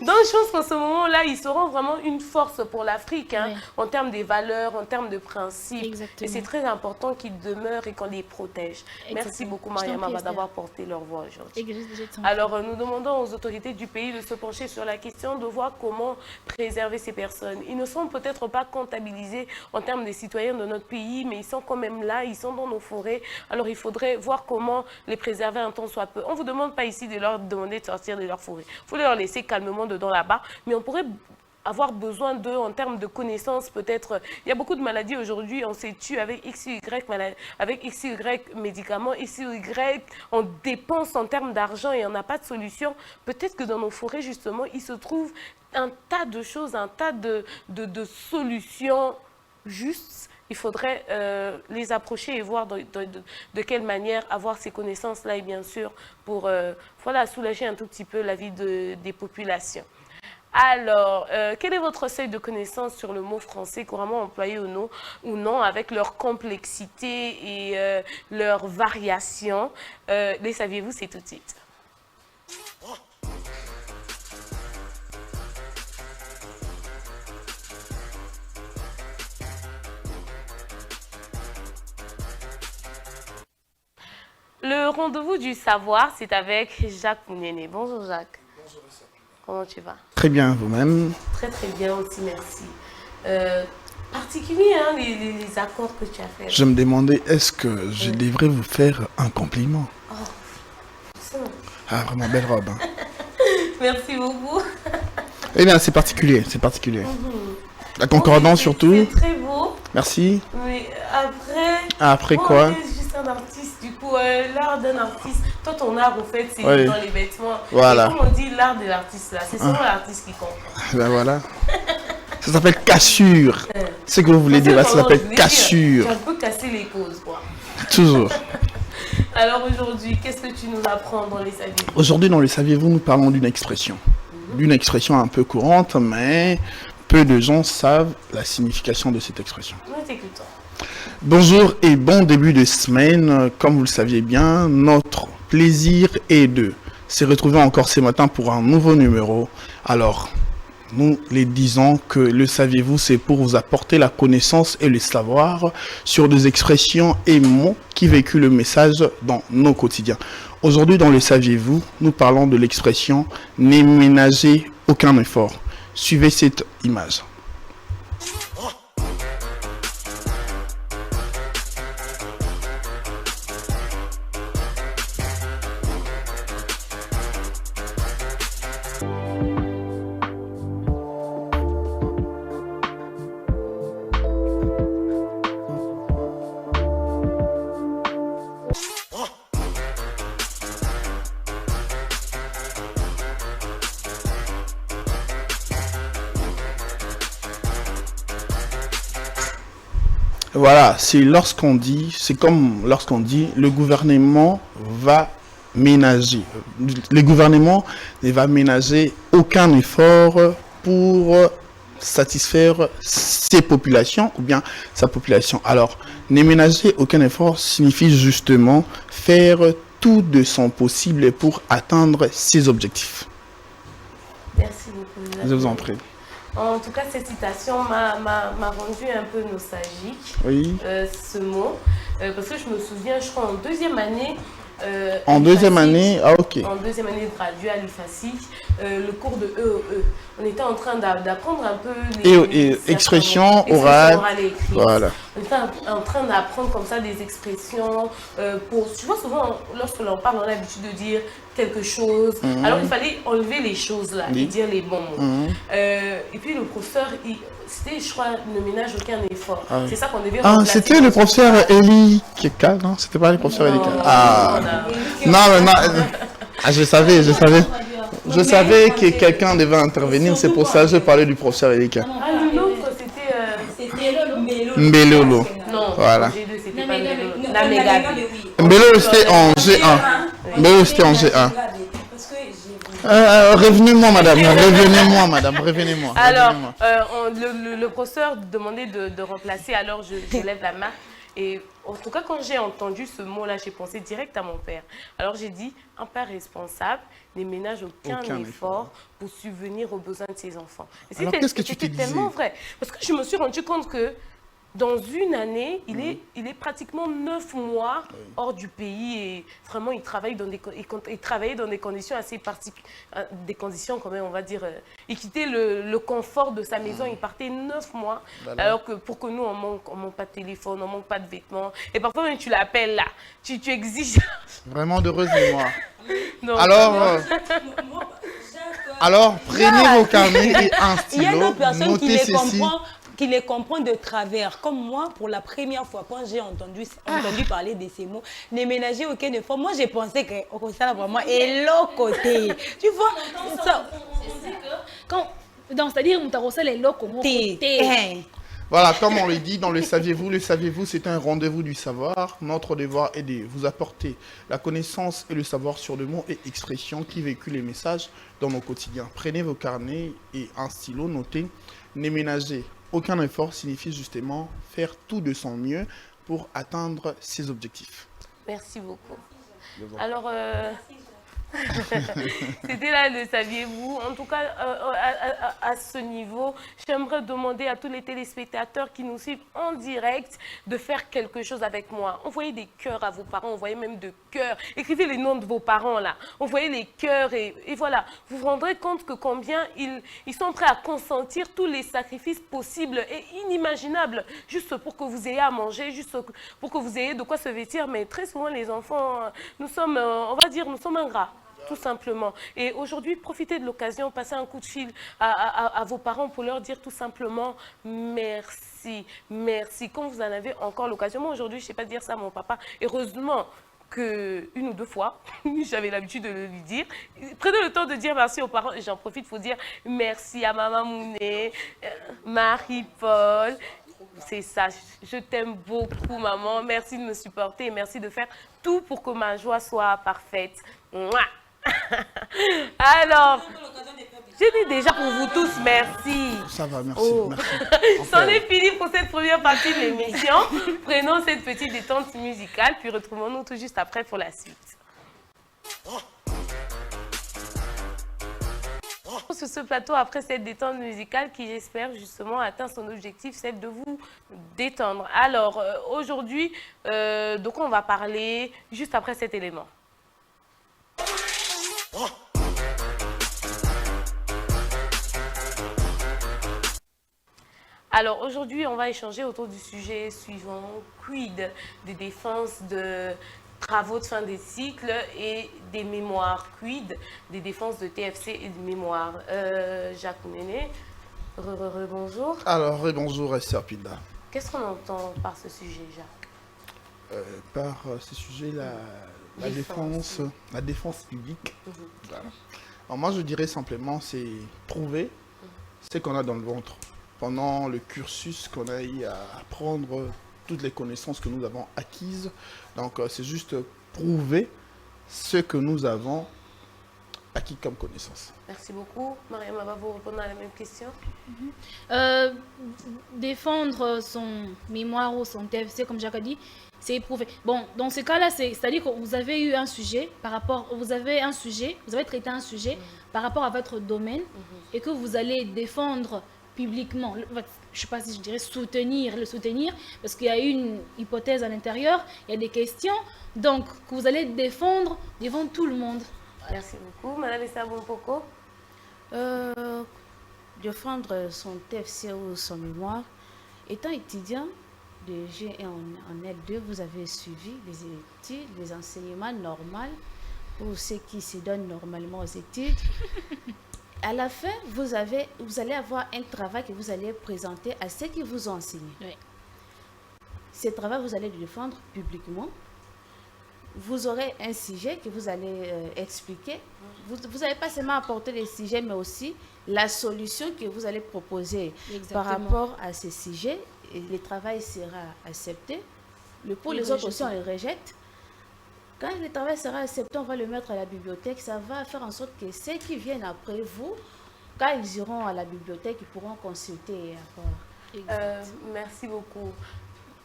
Donc, je pense qu'en ce moment-là, ils seront vraiment une force pour l'Afrique, en termes des valeurs, en termes de principes. Exactement. Et c'est très important qu'ils demeurent et qu'on les protège. Merci beaucoup, Mariamaba, d'avoir porté leur voix aujourd'hui. Alors, nous demandons aux autorités du pays de se pencher sur la question, de voir comment préserver ces personnes. Ils ne sont peut-être pas comptabilisés en termes des citoyens de notre pays, mais ils sont quand même là, ils sont dans nos forêts. Alors, il faudrait voir comment les préserver un temps soit peu. On ne vous demande pas ici de leur demander de sortir de leur forêt. Il faut les laisser calmement dedans là-bas, mais on pourrait avoir besoin d'eux en termes de connaissances, peut-être. Il y a beaucoup de maladies aujourd'hui, on s'est tué avec X, Y, avec X, Y médicaments, X, Y, on dépense en termes d'argent et on n'a pas de solution. Peut-être que dans nos forêts, justement, il se trouve un tas de choses, un tas de solutions justes. Il faudrait les approcher et voir de quelle manière avoir ces connaissances-là et bien sûr pour soulager un tout petit peu la vie des populations. Alors, quel est votre seuil de connaissance sur le mot français couramment employé ou non avec leur complexité et leur variation? Les saviez-vous? C'est tout de suite. Le rendez-vous du savoir, c'est avec Jacques Mounene. Bonjour Jacques. Bonjour. comment tu vas? Très bien, vous-même? Très très bien aussi, merci. Particulier, hein, les accords que tu as faits. Je me demandais, est-ce que je devrais vous faire un compliment? Ça. Ah, vraiment belle robe. Hein. Merci beaucoup. Eh bien, c'est particulier, c'est particulier. La concordance surtout. C'est très beau. Merci. Mais après... Après moi, quoi? je suis juste un artiste, du coup, l'art d'un artiste. Toi, ton art, en fait, c'est Oui. dans les vêtements. Voilà. Et comme on dit, l'art de l'artiste, là, c'est seulement l'artiste qui comprend. Ben voilà. Ça s'appelle cassure. C'est ce que vous voulez dire là, ça s'appelle cassure. Tu as un peu cassé les causes, quoi. Toujours. Alors aujourd'hui, qu'est-ce que tu nous apprends dans les saviez-vous? Aujourd'hui, dans le saviez-vous, nous parlons d'une expression. D'une expression un peu courante, mais peu de gens savent la signification de cette expression. Nous t'écoutons. Bonjour et bon début de semaine. Comme vous le saviez bien, notre plaisir est de se retrouver encore ce matin pour un nouveau numéro. Alors, nous les disons que le saviez-vous, c'est pour vous apporter la connaissance et le savoir sur des expressions et mots qui véhiculent le message dans nos quotidiens. Aujourd'hui, dans le saviez-vous, nous parlons de l'expression « ne ménagez aucun effort ». Suivez cette image. Voilà, c'est comme lorsqu'on dit le gouvernement va ménager. Le gouvernement ne va ménager aucun effort pour satisfaire ses populations ou bien sa population. Alors, ne ménager aucun effort signifie justement faire tout de son possible pour atteindre ses objectifs. Merci beaucoup. Je vous en prie. En tout cas, cette citation m'a rendu un peu nostalgique, Oui. ce mot, parce que je me souviens, je crois, en deuxième année... En deuxième année, ah ok. En deuxième année de radio à l'UFASIC, le cours de EOE. On était en train d'apprendre un peu les expressions orales et écrites. Voilà. On était en train d'apprendre comme ça des expressions. Tu vois, souvent, lorsque l'on parle, on a l'habitude de dire quelque chose. Alors, il fallait enlever les choses là et dire les bons mots. Et puis, le professeur, c'était, je crois, ne ménage aucun effort. C'est ça qu'on devait remplacer. C'était le professeur Eli Keka, non? C'était pas le professeur Eli Keka. Je savais que quelqu'un devait intervenir, c'est pour ça que je parlais du professeur Eli Keka. L'autre, c'était Mbelolo. Non, Voilà. G2, c'était pas Mbelolo. Namegabi. Mbelolo, c'était en G1. Mbelolo, c'était en G1. Revenez-moi, madame, revenez-moi. Alors, le professeur demandait de remplacer, alors je lève la main. Et en tout cas, quand j'ai entendu ce mot-là, j'ai pensé direct à mon père. Alors j'ai dit, un père responsable ne ménage aucun effort pour subvenir aux besoins de ses enfants. Et alors qu'est-ce que tu te disais? C'était tellement vrai. Parce que je me suis rendu compte que dans une année, il est pratiquement 9 mois hors du pays et vraiment il travaille il travaillait dans des conditions assez particulières, des conditions quand même, on va dire, il quittait le confort de sa maison, il partait 9 mois, alors que pour que nous on manque pas de téléphone, on manque pas de vêtements et parfois même tu l'appelles là, tu exiges. Vraiment d'heureuse mémoire. Alors prenez vos carnets et un stylo. Il y a d'autres personnes notez ceci. qui les comprend de travers. Comme moi, pour la première fois, quand j'ai entendu parler de ces mots, ne ménager aucun effort, moi j'ai pensé que ça vraiment est l'autre côté. Tu vois ça, c'est-à-dire Mutarosa est l'autre côté. Voilà, comme on le dit dans le saviez-vous, c'est un rendez-vous du savoir. Notre devoir est de vous apporter la connaissance et le savoir sur les mots et expressions qui véhiculent les messages dans nos quotidiens. Prenez vos carnets et un stylo, notez, ne ménagez aucun effort signifie justement faire tout de son mieux pour atteindre ses objectifs. Merci beaucoup. Alors, C'était là, le saviez-vous. En tout cas, à ce niveau, j'aimerais demander à tous les téléspectateurs qui nous suivent en direct de faire quelque chose avec moi. Envoyez des cœurs à vos parents, envoyez même de cœurs. Écrivez les noms de vos parents là. Envoyez les cœurs et voilà. Vous vous rendrez compte que combien ils sont prêts à consentir tous les sacrifices possibles et inimaginables juste pour que vous ayez à manger, juste pour que vous ayez de quoi se vêtir. Mais très souvent, les enfants, nous sommes, on va dire, nous sommes ingrats. Tout simplement. Et aujourd'hui, profitez de l'occasion, passez un coup de fil à vos parents pour leur dire tout simplement merci, merci. Quand vous en avez encore l'occasion, moi aujourd'hui, je ne sais pas dire ça à mon papa. Heureusement que une ou deux fois, j'avais l'habitude de le lui dire. Prenez le temps de dire merci aux parents et j'en profite pour dire merci à Maman Mounet, Marie-Paul. C'est ça, je t'aime beaucoup maman, merci de me supporter et merci de faire tout pour que ma joie soit parfaite. Mouah. Alors, je dis déjà pour vous tous merci. Ça va, merci. Oh. Merci. C'en est fini pour cette première partie de l'émission. Prenons cette petite détente musicale, puis retrouvons-nous tout juste après pour la suite. Sur ce plateau, après cette détente musicale qui, j'espère, justement, atteint son objectif, celle de vous détendre. Alors, aujourd'hui, de quoi on va parler juste après cet élément? Alors aujourd'hui, on va échanger autour du sujet suivant, quid des défenses de travaux de fin des cycles et des mémoires, quid des défenses de TFC et de mémoire. Jacques Méné, bonjour. Alors, bonjour Esther Pinda. Qu'est-ce qu'on entend par ce sujet, Jacques? Par ce sujet, la défense publique. Voilà. Alors moi, je dirais simplement, c'est prouver ce qu'on a dans le ventre. Pendant le cursus qu'on a eu à apprendre toutes les connaissances que nous avons acquises. Donc, c'est juste prouver ce que nous avons acquis comme connaissances. Merci beaucoup. Mariam, va vous répondre à la même question. Défendre son mémoire ou son TFC, comme Jacques a dit, c'est éprouver. Bon, dans ce cas-là, c'est-à-dire que vous avez eu un sujet vous avez traité un sujet par rapport à votre domaine et que vous allez défendre publiquement, je ne sais pas si je dirais le soutenir, parce qu'il y a une hypothèse à l'intérieur, il y a des questions, donc que vous allez défendre devant tout le monde. Merci beaucoup. Madame Issa Bompoko. Défendre son TFC ou son mémoire. Étant étudiant de G en L2, vous avez suivi les études, les enseignements normaux, pour ceux qui se donnent normalement aux études. À la fin, vous allez avoir un travail que vous allez présenter à ceux qui vous ont enseigné. Oui. Ce travail, vous allez le défendre publiquement. Vous aurez un sujet que vous allez expliquer. Vous n'allez pas seulement apporter les sujets, mais aussi la solution que vous allez proposer. Exactement. Par rapport à ces sujets. Et le travail sera accepté. Pour les autres aussi, on les rejette. Quand le travail sera accepté, on va le mettre à la bibliothèque. Ça va faire en sorte que ceux qui viennent après vous, quand ils iront à la bibliothèque, ils pourront consulter et avoir. Merci beaucoup.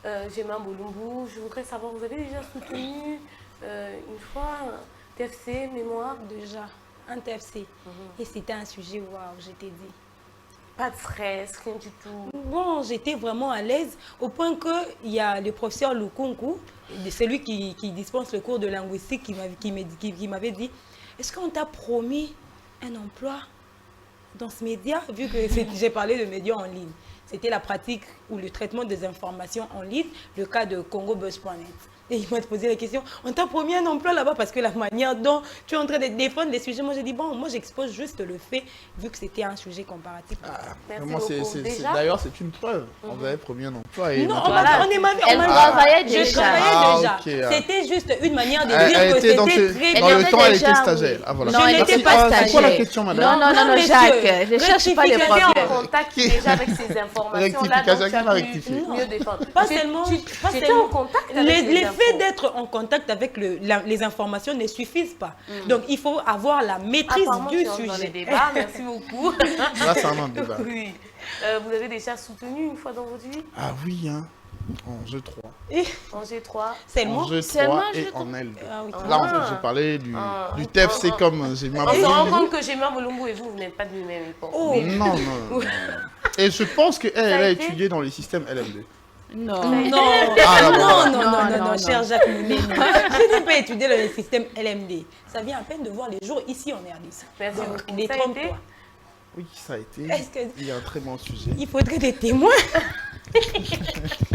Gemma Boulumbu, je voudrais savoir, vous avez déjà soutenu une fois TFC, mémoire? Déjà, un TFC. Et c'était un sujet, waouh, je t'ai dit. Pas de stress, rien du tout. Bon, j'étais vraiment à l'aise au point qu'il y a le professeur Lukunku, celui qui dispense le cours de linguistique, qui m'avait dit, est-ce qu'on t'a promis un emploi dans ce média, vu que j'ai parlé de médias en ligne. C'était la pratique ou le traitement des informations en ligne, le cas de congobuzz.net. Et il m'a posé la question, on t'a promis un emploi là-bas parce que la manière dont tu es en train de défendre des sujets, moi j'ai dit, bon, moi j'expose juste le fait, vu que c'était un sujet comparatif. D'ailleurs, c'est une preuve. On vous avait promis un emploi. Et non, elle travaillait déjà. Je travaillais déjà. C'était juste une manière de dire que c'était très bien. Dans le temps, elle était stagiaire. Ah, voilà. Non, elle n'était pas stagiaire. C'est quoi la question, madame? Non, Jacques, ne cherche pas les problèmes. Tu es en contact déjà avec ces informations-là, donc tu as pu mieux défendre. Pas seulement. Tu étais en contact avec ces informations. Le fait d'être en contact avec les informations ne suffisent pas. Donc, il faut avoir la maîtrise du sujet. Dans les débats, merci beaucoup. Là, c'est un débat. Oui. Vous avez déjà soutenu une fois dans votre vie? Ah oui, hein. En G3. En G3. Seulement. En G3 Seulement et G3. en L2. Ah, oui. Là, en fait, je parlais du TFC comme j'ai On se rend compte que Gemma Bolumbu et vous n'êtes pas du même époque. Oh. Non, non. Et je pense qu'elle a a été étudié dans les systèmes LM2. Non. Non, Ah, non, cher Jacques Mounet. Je n'ai pas étudié le système LMD. Ça vient à peine de voir les jours ici en RDC. Merci beaucoup. Les Ça a trompes, été quoi. Oui, ça a été. Est-ce que- Il y a un très bon sujet. Il faudrait des témoins.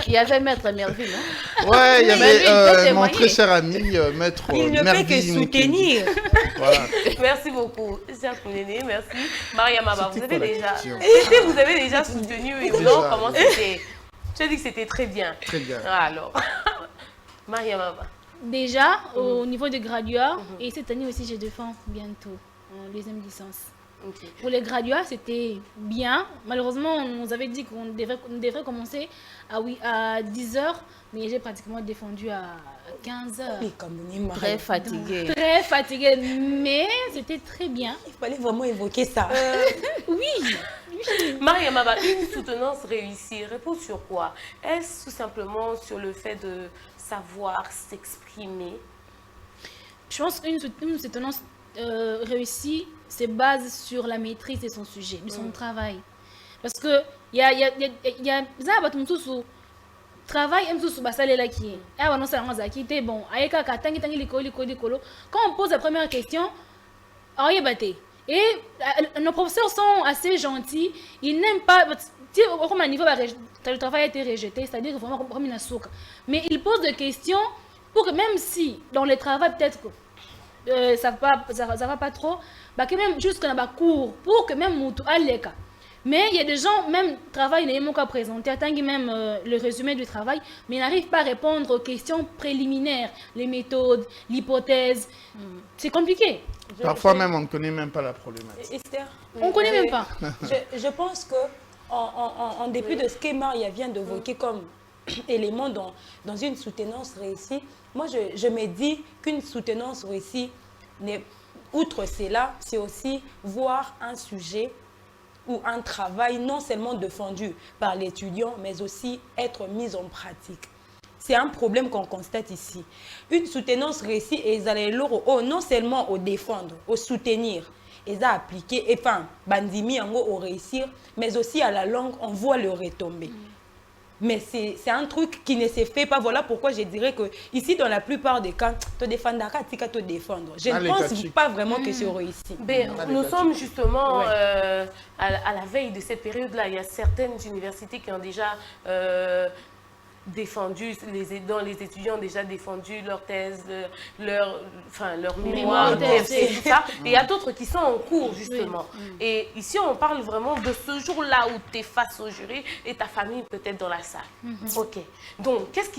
Il y avait Maître Merville, non? Ouais, il y Mais lui, il peut avait mon témoigner. très cher ami, Maître Il ne fait que Merville soutenir. Mukendi. Voilà. Merci beaucoup, Jacques Mounéné, merci. Maria Maba, vous C'était avez quoi la déjà, question vous avez déjà soutenu et Déjà. non, comment c'était? Tu as dit que c'était très bien. Très bien. Alors, Maria Maba. Déjà, au niveau des graduats, et cette année aussi, je défends bientôt en deuxième licence. Ok. Pour les graduats, c'était bien. Malheureusement, on nous avait dit qu'on devrait commencer à 10h, mais j'ai pratiquement défendu à 15h. Mais comme on est marié, Très fatigué. Très fatiguée, mais c'était très bien. il fallait vraiment évoquer ça. Oui, Maria Maba, une soutenance réussie repose sur quoi? Est-ce tout simplement sur le fait de savoir s'exprimer? je pense qu'une soutenance réussie se base sur la maîtrise de son sujet, de son travail. Parce que il y a ça va tout sous travail aime sous basale là qui est ah non ça on qui était bon ayeka katangi tangi likolo quand on pose la première question aïe baté et nos professeurs sont assez gentils, ils n'aiment pas comme un niveau le travail a été rejeté, c'est-à-dire vraiment comme une souka, mais ils posent des questions pour que même si dans le travail peut-être que ça va pas trop, bah que même jusqu'à la cours pour que même mutu aleka. Mais il y a des gens, même travail n'ayant qu'à présenter, attendent même le résumé du travail, mais n'arrivent pas à répondre aux questions préliminaires, les méthodes, l'hypothèse. C'est compliqué. Parfois même, on ne connaît même pas la problématique. Esther, On ne connaît même pas. je pense que en dépit de ce que Maria vient d'évoquer comme élément dans une soutenance réussie, moi je me dis qu'une soutenance réussie, outre cela, c'est aussi voir un sujet ou un travail non seulement défendu par l'étudiant, mais aussi être mis en pratique. C'est un problème qu'on constate ici. Une soutenance réussie, ils allaient non seulement au défendre, au soutenir, ils ont appliqué, et enfin, bandimi au réussir, mais aussi à la langue, on voit le retomber. Mais c'est un truc qui ne se fait pas. Voilà pourquoi je dirais que ici, dans la plupart des cas, te défendre, te défendre. Je ne pense pas vraiment que c'est réussi. Ben, nous sommes justement à la veille de cette période-là. Il y a certaines universités qui ont déjà défendu, dans les étudiants ont déjà défendu leur thèse, leur mémoire, TFC, tout ça. Et il y a d'autres qui sont en cours, justement. Et ici, on parle vraiment de ce jour-là où tu es face au jury et ta famille peut-être dans la salle. Ok. Donc, qu'est-ce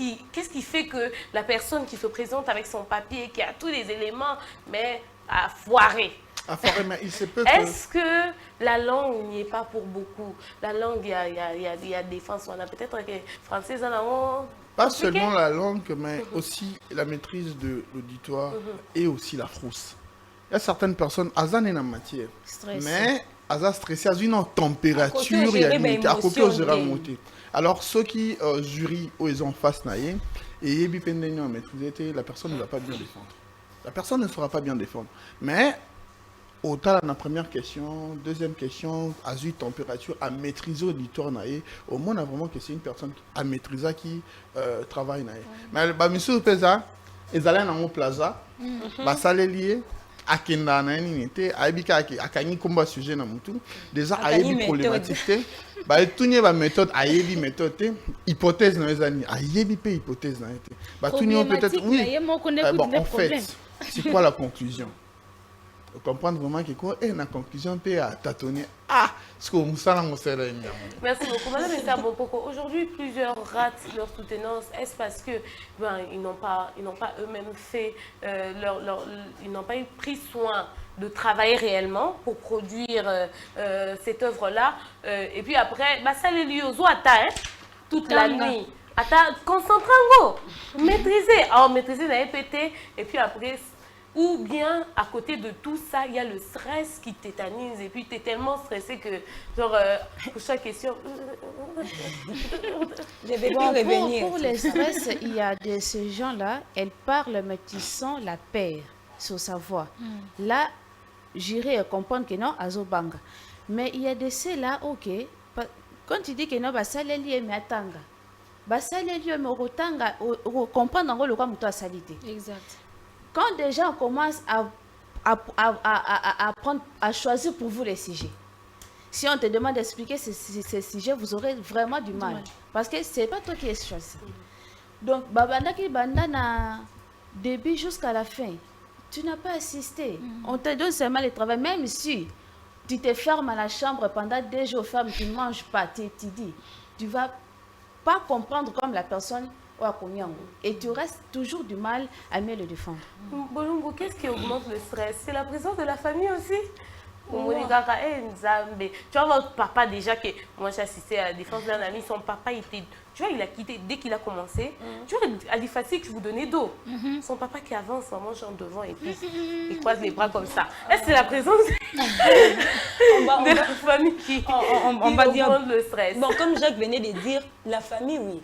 qui fait que la personne qui se présente avec son papier, qui a tous les éléments, mais a foiré? Mais il se peut que... Est-ce que la langue n'y est pas pour beaucoup? La langue, il y a défense. On a peut-être que français, Pas seulement la langue, mais aussi la maîtrise de l'auditoire et aussi la frousse. Il y a certaines personnes, elles ont une matière, mais elles sont stressées, elles ont une température, il y a une à côté aux monter. Alors, ceux qui jury ou ils ont face naïe, et maîtriser, la personne ne va pas bien défendre. La personne ne saura pas bien défendre. Mais autant la première question, deuxième question, à une température, à maîtriser l'auditoire, au moins on a vraiment que c'est une personne à maîtriser qui travaille. Mais monsieur Pesa, ils allaient dans mon plaza, ça les lié, à Kenda, à Ibika, à Kani Komba sujet na mutu, déjà à Ibi problématique, tout n'y a méthode, à Ibi méthode, hypothèse dans les années, à Ibi hypothèse dans les tout n'y a peut-être, oui. Bon, en fait, c'est quoi la conclusion? Comprendre vraiment que quoi la conclusion peut à tâtonner ce qu'on s'est. Merci beaucoup madame Esther Bompoko. Aujourd'hui plusieurs ratent leur soutenance. Est-ce parce que ils n'ont pas eux-mêmes fait ils n'ont pas eu pris soin de travailler réellement pour produire cette œuvre-là et puis après ça les lieux aux toute la nuit. Concentrez-vous, maîtriser la EPT et puis après Ou bien, à côté de tout ça, il y a le stress qui tétanise et puis tu es tellement stressé que, genre, pour chaque question... Je vais Bon, revenir. pour les stress, il y a de ces gens-là, elles parlent, mais tu sens la paix sur sa voix. Là, j'irai comprendre que non, azobanga. Mais il y a de ceux-là, ok, quand tu dis que non, ça les lié, mais attanga. Ça les lié, mais rotanga, comprendre le quoi mouton salité. Exact. Quand des gens commencent à choisir pour vous les sujets, si on te demande d'expliquer ces sujets, vous aurez vraiment du mal. Parce que ce n'est pas toi qui es choisi. Donc, babandaki bandana, début jusqu'à la fin, tu n'as pas assisté. On te donne seulement le travail, même si tu te fermes à la chambre pendant 2 jours, ferme, tu ne manges pas, tu dis, tu ne vas pas comprendre comme la personne. Et tu restes toujours du mal à mieux le défendre. Bolungu, qu'est-ce qui augmente le stress? C'est la présence de la famille aussi. Tu vois votre papa déjà, que moi j'ai assisté à la défense d'un ami, son papa était, tu vois, il a quitté dès qu'il a commencé. Tu vois, Ali Fatih, je vous donnais d'eau. Son papa qui avance, maman genre devant et puis il croise les bras comme ça. Est-ce que c'est la présence de la famille qui augmente le stress? Bon, comme Jacques venait de dire, la famille, oui.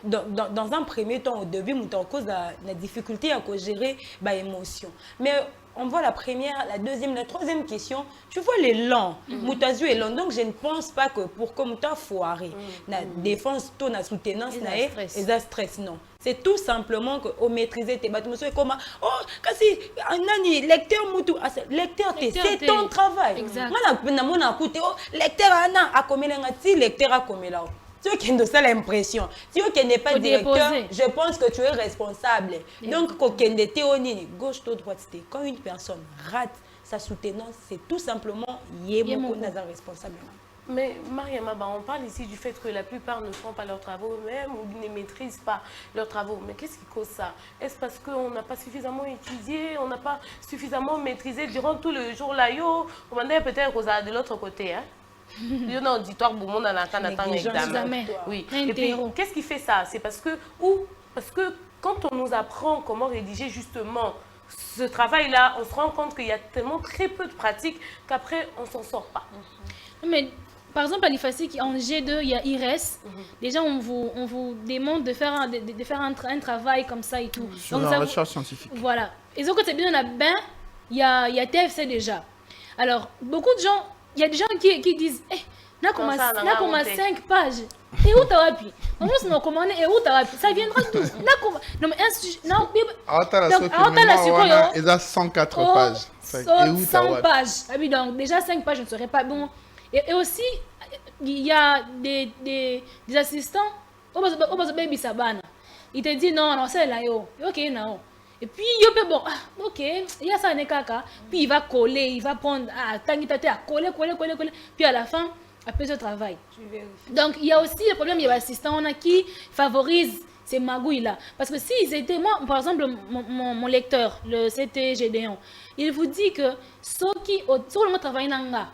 Dans un premier temps, au début, on cause la difficulté à gérer les émotions. Mais on voit la première, la deuxième, la troisième question. Tu vois l'élan. Moutazu est long. Donc, je ne pense pas que pour que Mouta foiré, la défense, la soutenance, et la stress, non. C'est tout simplement que on maîtriser tes bâtiments. C'est comme, oh, kasi, nani, lecteur Moutou, lecteur, c'est ton travail. Exact. Moi, lecteur, a comme lecteur a comme là. Tu qui a l'impression. Si tu n'es pas directeur, je pense que tu es responsable. Donc, quand tu es gauche ou droite, quand une personne rate sa soutenance, c'est tout simplement responsable. Mais Mariama, on parle ici du fait que la plupart ne font pas leurs travaux eux-mêmes ou ne maîtrisent pas leurs travaux. Mais qu'est-ce qui cause ça? Est-ce parce qu'on n'a pas suffisamment étudié, on n'a pas suffisamment maîtrisé durant tout le jour là? On va peut-être de l'autre côté. Hein? Il y a un auditoire pour monde dans un examen. Oui. Et puis, qu'est-ce qui fait ça? C'est parce que quand on nous apprend comment rédiger justement ce travail-là, on se rend compte qu'il y a tellement très peu de pratiques qu'après, on ne s'en sort pas. Mais par exemple, à l'IFACI, en G2, il y a IRES. Déjà, on vous demande de faire un travail comme ça et tout. Sur la recherche scientifique. Voilà. Et donc, quand c'est bien, il y a TFC déjà. Alors, beaucoup de gens, il y a des gens qui disent, n'a comme 5 pages. Et où t'as appris? On nous commande et où t'as appris? Ça viendra d'où? Non, mais un sujet. Non, il a 104 pages. 100 pages. Ah oui, donc déjà 5 pages, je ne serais pas bon. Et aussi, il y a des assistants. Il te dit non, c'est là, ok, non. Et puis, bon, ok, il y a ça, puis il va coller, il va prendre, coller. Puis à la fin, après ce travail. Donc, il y a aussi le problème, il y a l'assistant qui favorise ces magouilles-là. Parce que s'ils étaient, moi, par exemple, mon lecteur, le CT Gédéon, il vous dit que ceux qui travaillent dans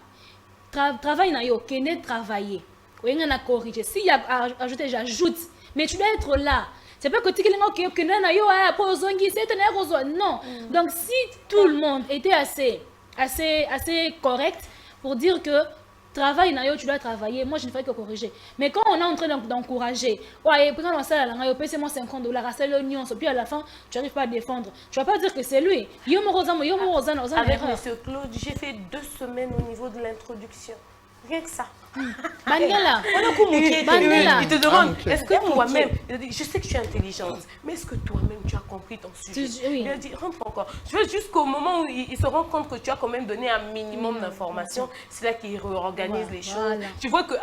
le travailler. On a corrigé. S'il y a ajouté, j'ajoute. Mais tu dois être là. C'est pas que tu non. Donc si tout le monde était assez correct pour dire que travail tu dois travailler, moi je ne ferais que corriger. Mais quand on est en train d'encourager, ouais, quand on sait là, paye moi $50, puis à la fin tu n'arrives pas à défendre. Tu vas pas dire que c'est lui. Avec Monsieur Claude, j'ai fait 2 semaines au niveau de l'introduction. Rien que ça. Bandela. Il te demande, est-ce que toi-même, je sais que tu es intelligente, mais est-ce que toi-même tu as compris ton sujet? Il a dit, rentre encore. Je veux jusqu'au moment où il se rend compte que tu as quand même donné un minimum d'informations, c'est là qu'il réorganise les choses. Tu vois que,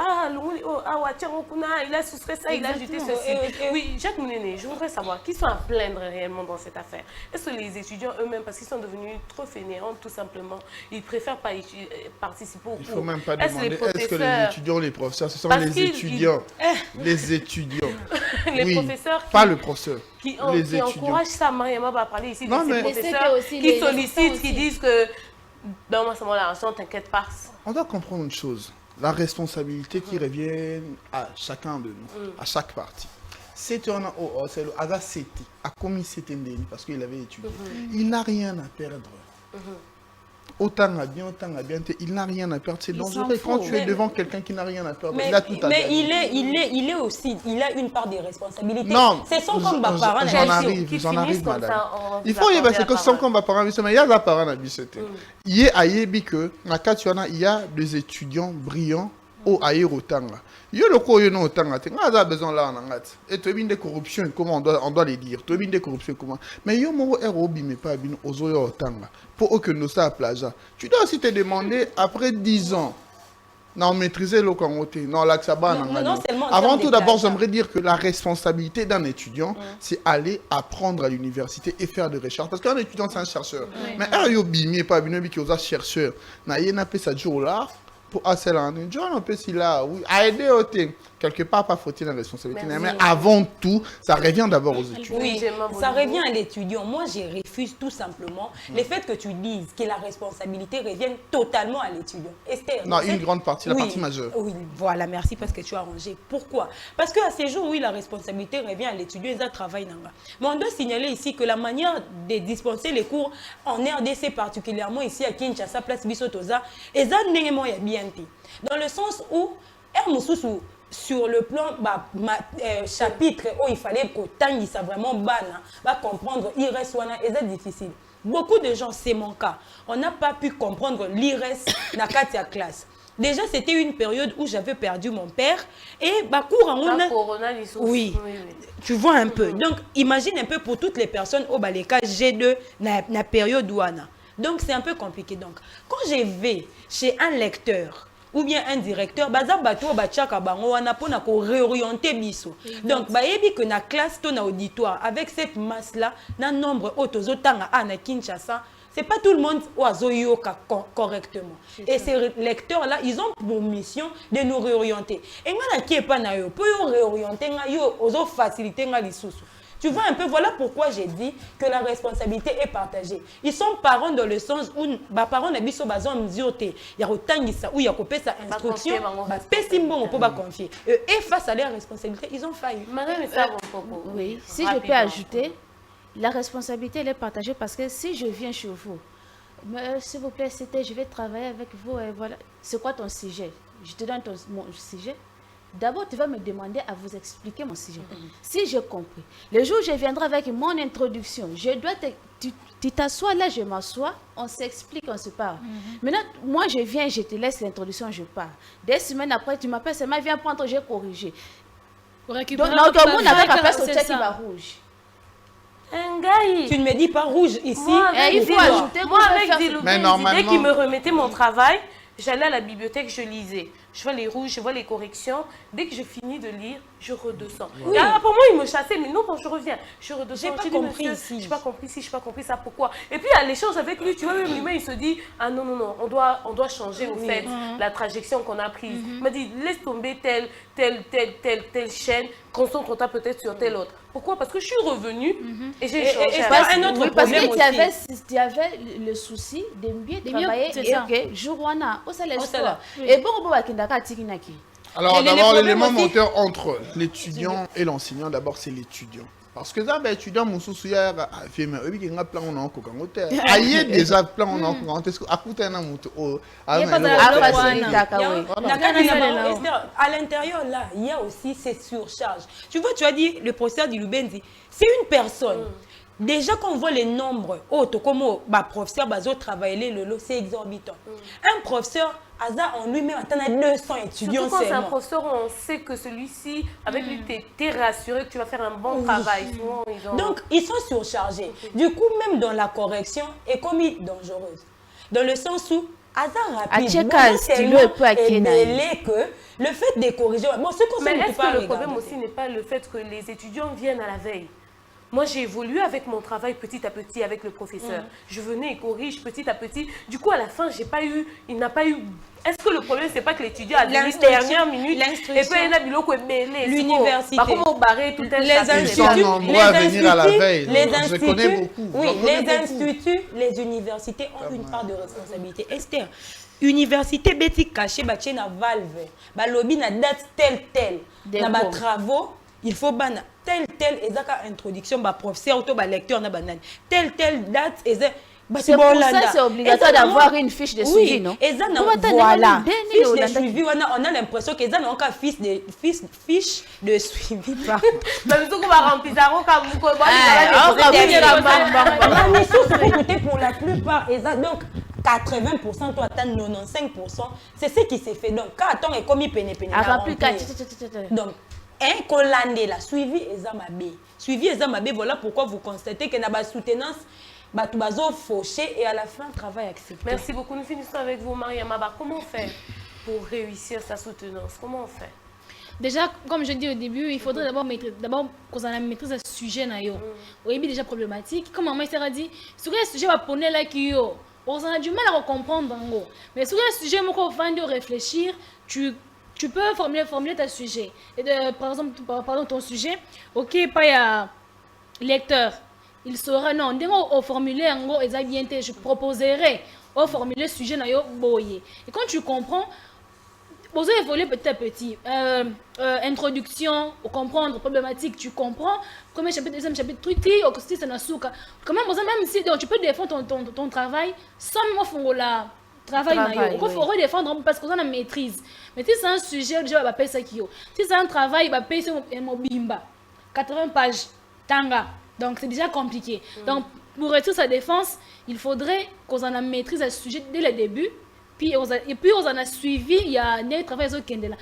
il a soustrait ça, il a ajouté ceci. Oui, Jacques Mounéné, je voudrais savoir, qui sont à plaindre réellement dans cette affaire? Est-ce que les étudiants eux-mêmes, parce qu'ils sont devenus trop fainéants, tout simplement, ils préfèrent pas participer au cours? Il ne faut même pas demander, est-ce que les étudiants, les professeurs, ce sont les étudiants. Les étudiants. Les professeurs. Pas le professeur. Qui encouragent ça. Mariama va parler ici de ces professeurs qui sollicitent, qui disent que dans moi, c'est moi l'argent, t'inquiète pas. On doit comprendre une chose. La responsabilité qui revient à chacun de nous, à chaque partie. c'était c'est le hasard, c'était a commis c'était parce qu'il avait étudié. Il n'a rien à perdre. Autant à bien, il n'a rien à perdre. C'est dangereux. Quand tu es devant quelqu'un qui n'a rien à perdre, il a tout à mais gagner. il est aussi, il a une part de responsabilité. Non, c'est son combat parent. J'en arrive, madame. Il faut y parce que son combat parent, mais il y a des parents à biscuiter. Il y a il y a des étudiants brillants au aérotanga. Il y a le quoi non otanga. Tu as besoin là en angat. Et tu as des corruptions, comment on doit les dire. Tu as des corruptions comment. Mais il y a mon aérobi mais pas bien aux otanga. Pour que nous ça à plage. Tu dois aussi te demander après 10 ans. Non, maîtriser le Kangoté. Non, là, ça va. Avant tout, d'abord, j'aimerais dire que la responsabilité d'un étudiant, c'est aller apprendre à l'université et faire des recherches. Parce qu'un étudiant, c'est un chercheur. Mais un yobi, pas bien, qui est un chercheur. N'a rien à faire ça jour là. Pour Asselan, John, on peut s'y là, oui, à aider au thème. Quelque part, pas faut-il la responsabilité. Mais avant tout, ça revient d'abord aux étudiants. Oui, ça revient à l'étudiant. Moi, je refuse tout simplement le fait que tu dises que la responsabilité revient totalement à l'étudiant. Esther, non, une grande partie, la partie majeure. Oui, voilà, merci parce que tu as rangé. Pourquoi? Parce qu'à ces jours, oui, la responsabilité revient à l'étudiant et ça travaille. Mais on doit signaler ici que la manière de dispenser les cours en RDC, particulièrement ici à Kinshasa, place Bissotoza, et ça n'est bien. Dans le sens où, sur le plan chapitre où il fallait que ça vraiment comprendre l'IRES, et c'est difficile. Beaucoup de gens, c'est mon cas, on n'a pas pu comprendre l'IRES dans la classe. Déjà, c'était une période où j'avais perdu mon père et cours en oui, tu vois un peu. Donc, imagine un peu pour toutes les personnes au Baleka G2 dans la période où on a. Donc, c'est un peu compliqué. Donc, quand je vais chez un lecteur ou bien un directeur, réorienter biso. Donc, que na classe, ton auditoire, avec cette masse-là, dans nombre na Kinshasa, c'est pas tout le monde qui correctement. Et ces lecteurs-là, ils ont pour mission de nous réorienter. Et moi, qui est pas na yo, pour réorienter, ils faciliter les sous. Tu vois un peu, voilà pourquoi j'ai dit que la responsabilité est partagée. Ils sont parents dans le sens où les parents n'ont pas besoin de mesure. Il y a autant de ça, où il y a coupé sa instruction, on peut pas confier. Et face à leur responsabilité, ils ont failli. Oui, si je peux ajouter, la responsabilité elle est partagée parce que si je viens chez vous, s'il vous plaît, je vais travailler avec vous, et voilà. C'est quoi ton sujet? Je te donne mon sujet. D'abord, tu vas me demander à vous expliquer mon sujet. Si j'ai compris, le jour où je viendrai avec mon introduction, je dois tu t'assois là, je m'assois, on s'explique, on se parle. Maintenant, moi, je viens, je te laisse l'introduction, je pars. Des semaines après, tu m'appelles, c'est ma viens prendre, j'ai corrigé. Donc, tout le monde n'avait pas fait ce check qui va rouge. Tu ne me dis pas rouge ici. Il faut ajouter. Moi, avec dès qu'il me remettait mon travail, j'allais à la bibliothèque, je lisais. Je vois les rouges, je vois les corrections. Dès que je finis de lire, je redescends. Oui. Pour moi, il me chassait, mais non, quand je reviens, je redescends. J'ai pas compris ici. Je n'ai pas compris si, je n'ai pas compris ça, pourquoi. Et puis, à l'échange avec lui, tu vois, même lui-même, il se dit, ah non, on doit changer, au fait, la trajectoire qu'on a prise. Il m'a dit, laisse tomber telle chaîne, concentre-toi peut-être sur telle autre. Pourquoi? Parce que je suis revenue et j'ai changé. Un autre problème aussi. Tu avais le souci de bien travailler et que jour on a au salaire. Et bon, alors d'abord, l'élément moteur entre l'étudiant et l'enseignant, d'abord c'est l'étudiant. Parce que ça, l'étudiant, mon souci, il y a un plan on a encore il y a déjà plan on a encore à l'intérieur là, il y a aussi cette surcharge. Tu vois, tu as dit le professeur du Lubenzi, c'est une personne. Déjà, quand on voit les nombres, comme professeur travailler c'est exorbitant. Un professeur, en lui-même, attend 200 étudiants. Surtout quand c'est un professeur, on sait que celui-ci, avec lui, tu es rassuré que tu vas faire un bon travail. Donc, ils sont surchargés. Du coup, même dans la correction, est commis dangereuse. Dans le sens où, rapidement, que le fait de corriger... Mais est-ce que le problème aussi n'est pas le fait que les étudiants viennent à la veille? Moi, j'ai évolué avec mon travail petit à petit avec le professeur. Je venais et corrige petit à petit. Du coup, à la fin, il n'a pas eu... Est-ce que le problème, c'est pas que l'étudiant a dit dernière minute et puis il a dit l'université. Comment barrer tout un les instituts, je connais beaucoup. Oui, les instituts, les universités ont une part de responsabilité. Esther, université bêti cachée, na valve, lobby na date telle, na travaux. il faut bana tel ezaka introduction ba professeur ou ba lecteur na banane telle date ezaka. C'est pour ça c'est obligatoire d'avoir une fiche de suivi, oui, non? Voilà. Fiche de suivi, on a l'impression qu'ils ont encore fiche de suivi. Même si on va remplir ça, on va pour la plupart, donc 80%, toi, 95%, c'est ce qui s'est fait. Donc, quand on est commis péné. Donc, un collandé là, suivi Ezamabé. Suivi Ezamabé, voilà pourquoi vous constatez qu'il y a une soutenance. Fauché et à la fin, travail accepté. Merci beaucoup. Nous finissons avec vous, Maria Maba. Comment on fait pour réussir sa soutenance? Comment on fait? Déjà, comme je dis au début, il faudrait d'abord qu'on ait maîtrise ce sujet. Oui, déjà problématique. Comme maman s'est dit, sur un sujet, on a du mal à comprendre. Mais sur un sujet, on va réfléchir. Tu peux formuler ton sujet. Et par exemple, ton sujet, ok, pas y a lecteur. Il sera non, au formulaire, je proposerai au formulaire sujet na yo boye. Et quand tu comprends, vous évoluer petit à petit. Introduction, comprendre problématique, tu comprends. Premier chapitre, deuxième chapitre, truc, c'est na souka. Quand même, même si tu peux défendre ton travail sans même la travail na yo. Il faut redéfendre parce qu'on a maîtrise. Mais si c'est un sujet, déjà va payer ça qui yo. Si c'est un travail, va payer mon bimba. 80 pages, tanga. Donc, c'est déjà compliqué. Donc, pour réussir sa défense, il faudrait qu'on en a maîtrise à ce sujet dès le début. Et puis, on en a suivi, il y a un travail au Kendela.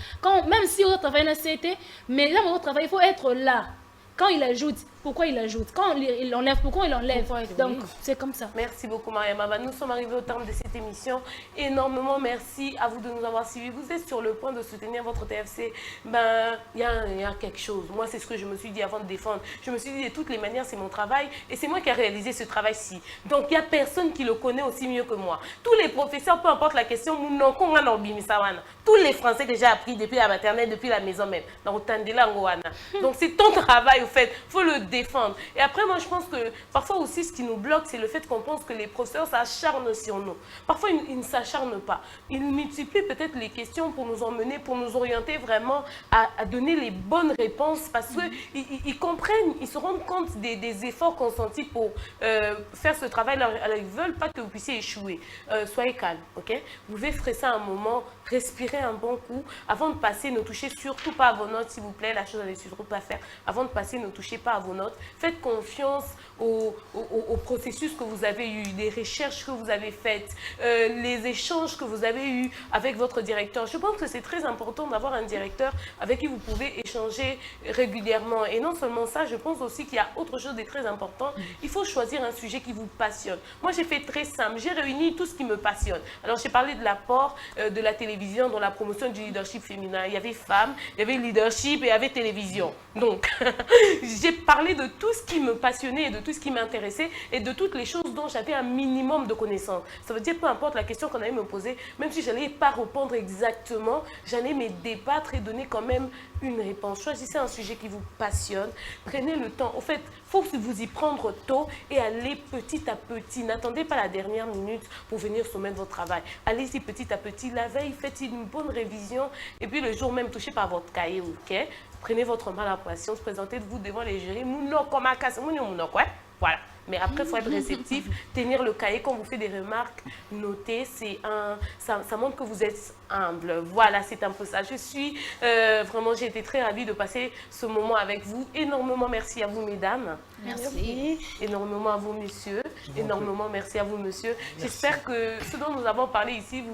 Même si on travaille dans la CT, mais là, on travaille, il faut être là. Quand il ajoute, pourquoi il ajoute? Quand il enlève, pourquoi il enlève? Donc, c'est comme ça. Merci beaucoup, Maria Maba. Nous sommes arrivés au terme de cette émission. Énormément merci à vous de nous avoir suivis. Vous êtes sur le point de soutenir votre TFC. Ben, il y a quelque chose. Moi, c'est ce que je me suis dit avant de défendre. Je me suis dit, de toutes les manières, c'est mon travail. Et c'est moi qui ai réalisé ce travail-ci. Donc, il n'y a personne qui le connaît aussi mieux que moi. Tous les professeurs, peu importe la question, tous les Français que j'ai appris depuis la maternelle, depuis la maison même. Donc, c'est ton travail, au fait. Il faut le défendre. Et après, moi, je pense que parfois aussi, ce qui nous bloque, c'est le fait qu'on pense que les professeurs s'acharnent sur nous. Parfois, ils ne s'acharnent pas. Ils multiplient peut-être les questions pour nous emmener, pour nous orienter vraiment à donner les bonnes réponses parce qu'ils comprennent, ils se rendent compte des efforts consentis pour faire ce travail. Alors, ils ne veulent pas que vous puissiez échouer. Soyez calme, ok? Vous devez stresser un moment, respirer un bon coup avant de passer, ne touchez surtout pas à vos notes, s'il vous plaît. La chose à ne surtout pas faire. Avant de passer, ne touchez pas à vos notes. Faites confiance au processus que vous avez eu, les recherches que vous avez faites, les échanges que vous avez eus avec votre directeur. Je pense que c'est très important d'avoir un directeur avec qui vous pouvez échanger régulièrement. Et non seulement ça, je pense aussi qu'il y a autre chose de très important. Il faut choisir un sujet qui vous passionne. Moi, j'ai fait très simple. J'ai réuni tout ce qui me passionne. Alors, j'ai parlé de l'apport de la télévision dans la promotion du leadership féminin. Il y avait femmes, il y avait leadership et il y avait télévision. Donc, j'ai parlé de tout ce qui me passionnait et de tout ce qui m'intéressait et de toutes les choses dont j'avais un minimum de connaissances. Ça veut dire peu importe la question qu'on allait me poser, même si je n'allais pas répondre exactement, j'allais me débattre et donner quand même une réponse. Choisissez un sujet qui vous passionne, prenez le temps. Au fait, il faut vous y prendre tôt et aller petit à petit. N'attendez pas la dernière minute pour venir soumettre votre travail. Allez-y petit à petit. La veille, faites une bonne révision et puis le jour même, touchez par votre cahier, ok? Prenez votre mal à patience, présentez-vous devant les jurys. Voilà. Mais après, il faut être réceptif, tenir le cahier quand vous faites des remarques, noter, ça montre que vous êtes humble. Voilà, c'est un peu ça. Vraiment, j'ai été très ravie de passer ce moment avec vous. Énormément merci à vous, mesdames. Merci. Énormément à vous, messieurs. Énormément merci à vous, monsieur. J'espère que ce dont nous avons parlé ici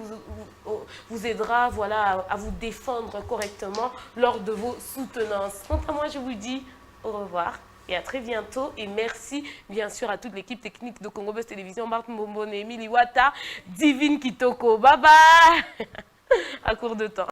vous aidera voilà, à vous défendre correctement lors de vos soutenances. Quant à moi, je vous dis au revoir. Et à très bientôt. Et merci bien sûr à toute l'équipe technique de Congo Buzz Télévision, Marc Mbombone, Emily Wata, Divine Kitoko. Bye bye. À court de temps.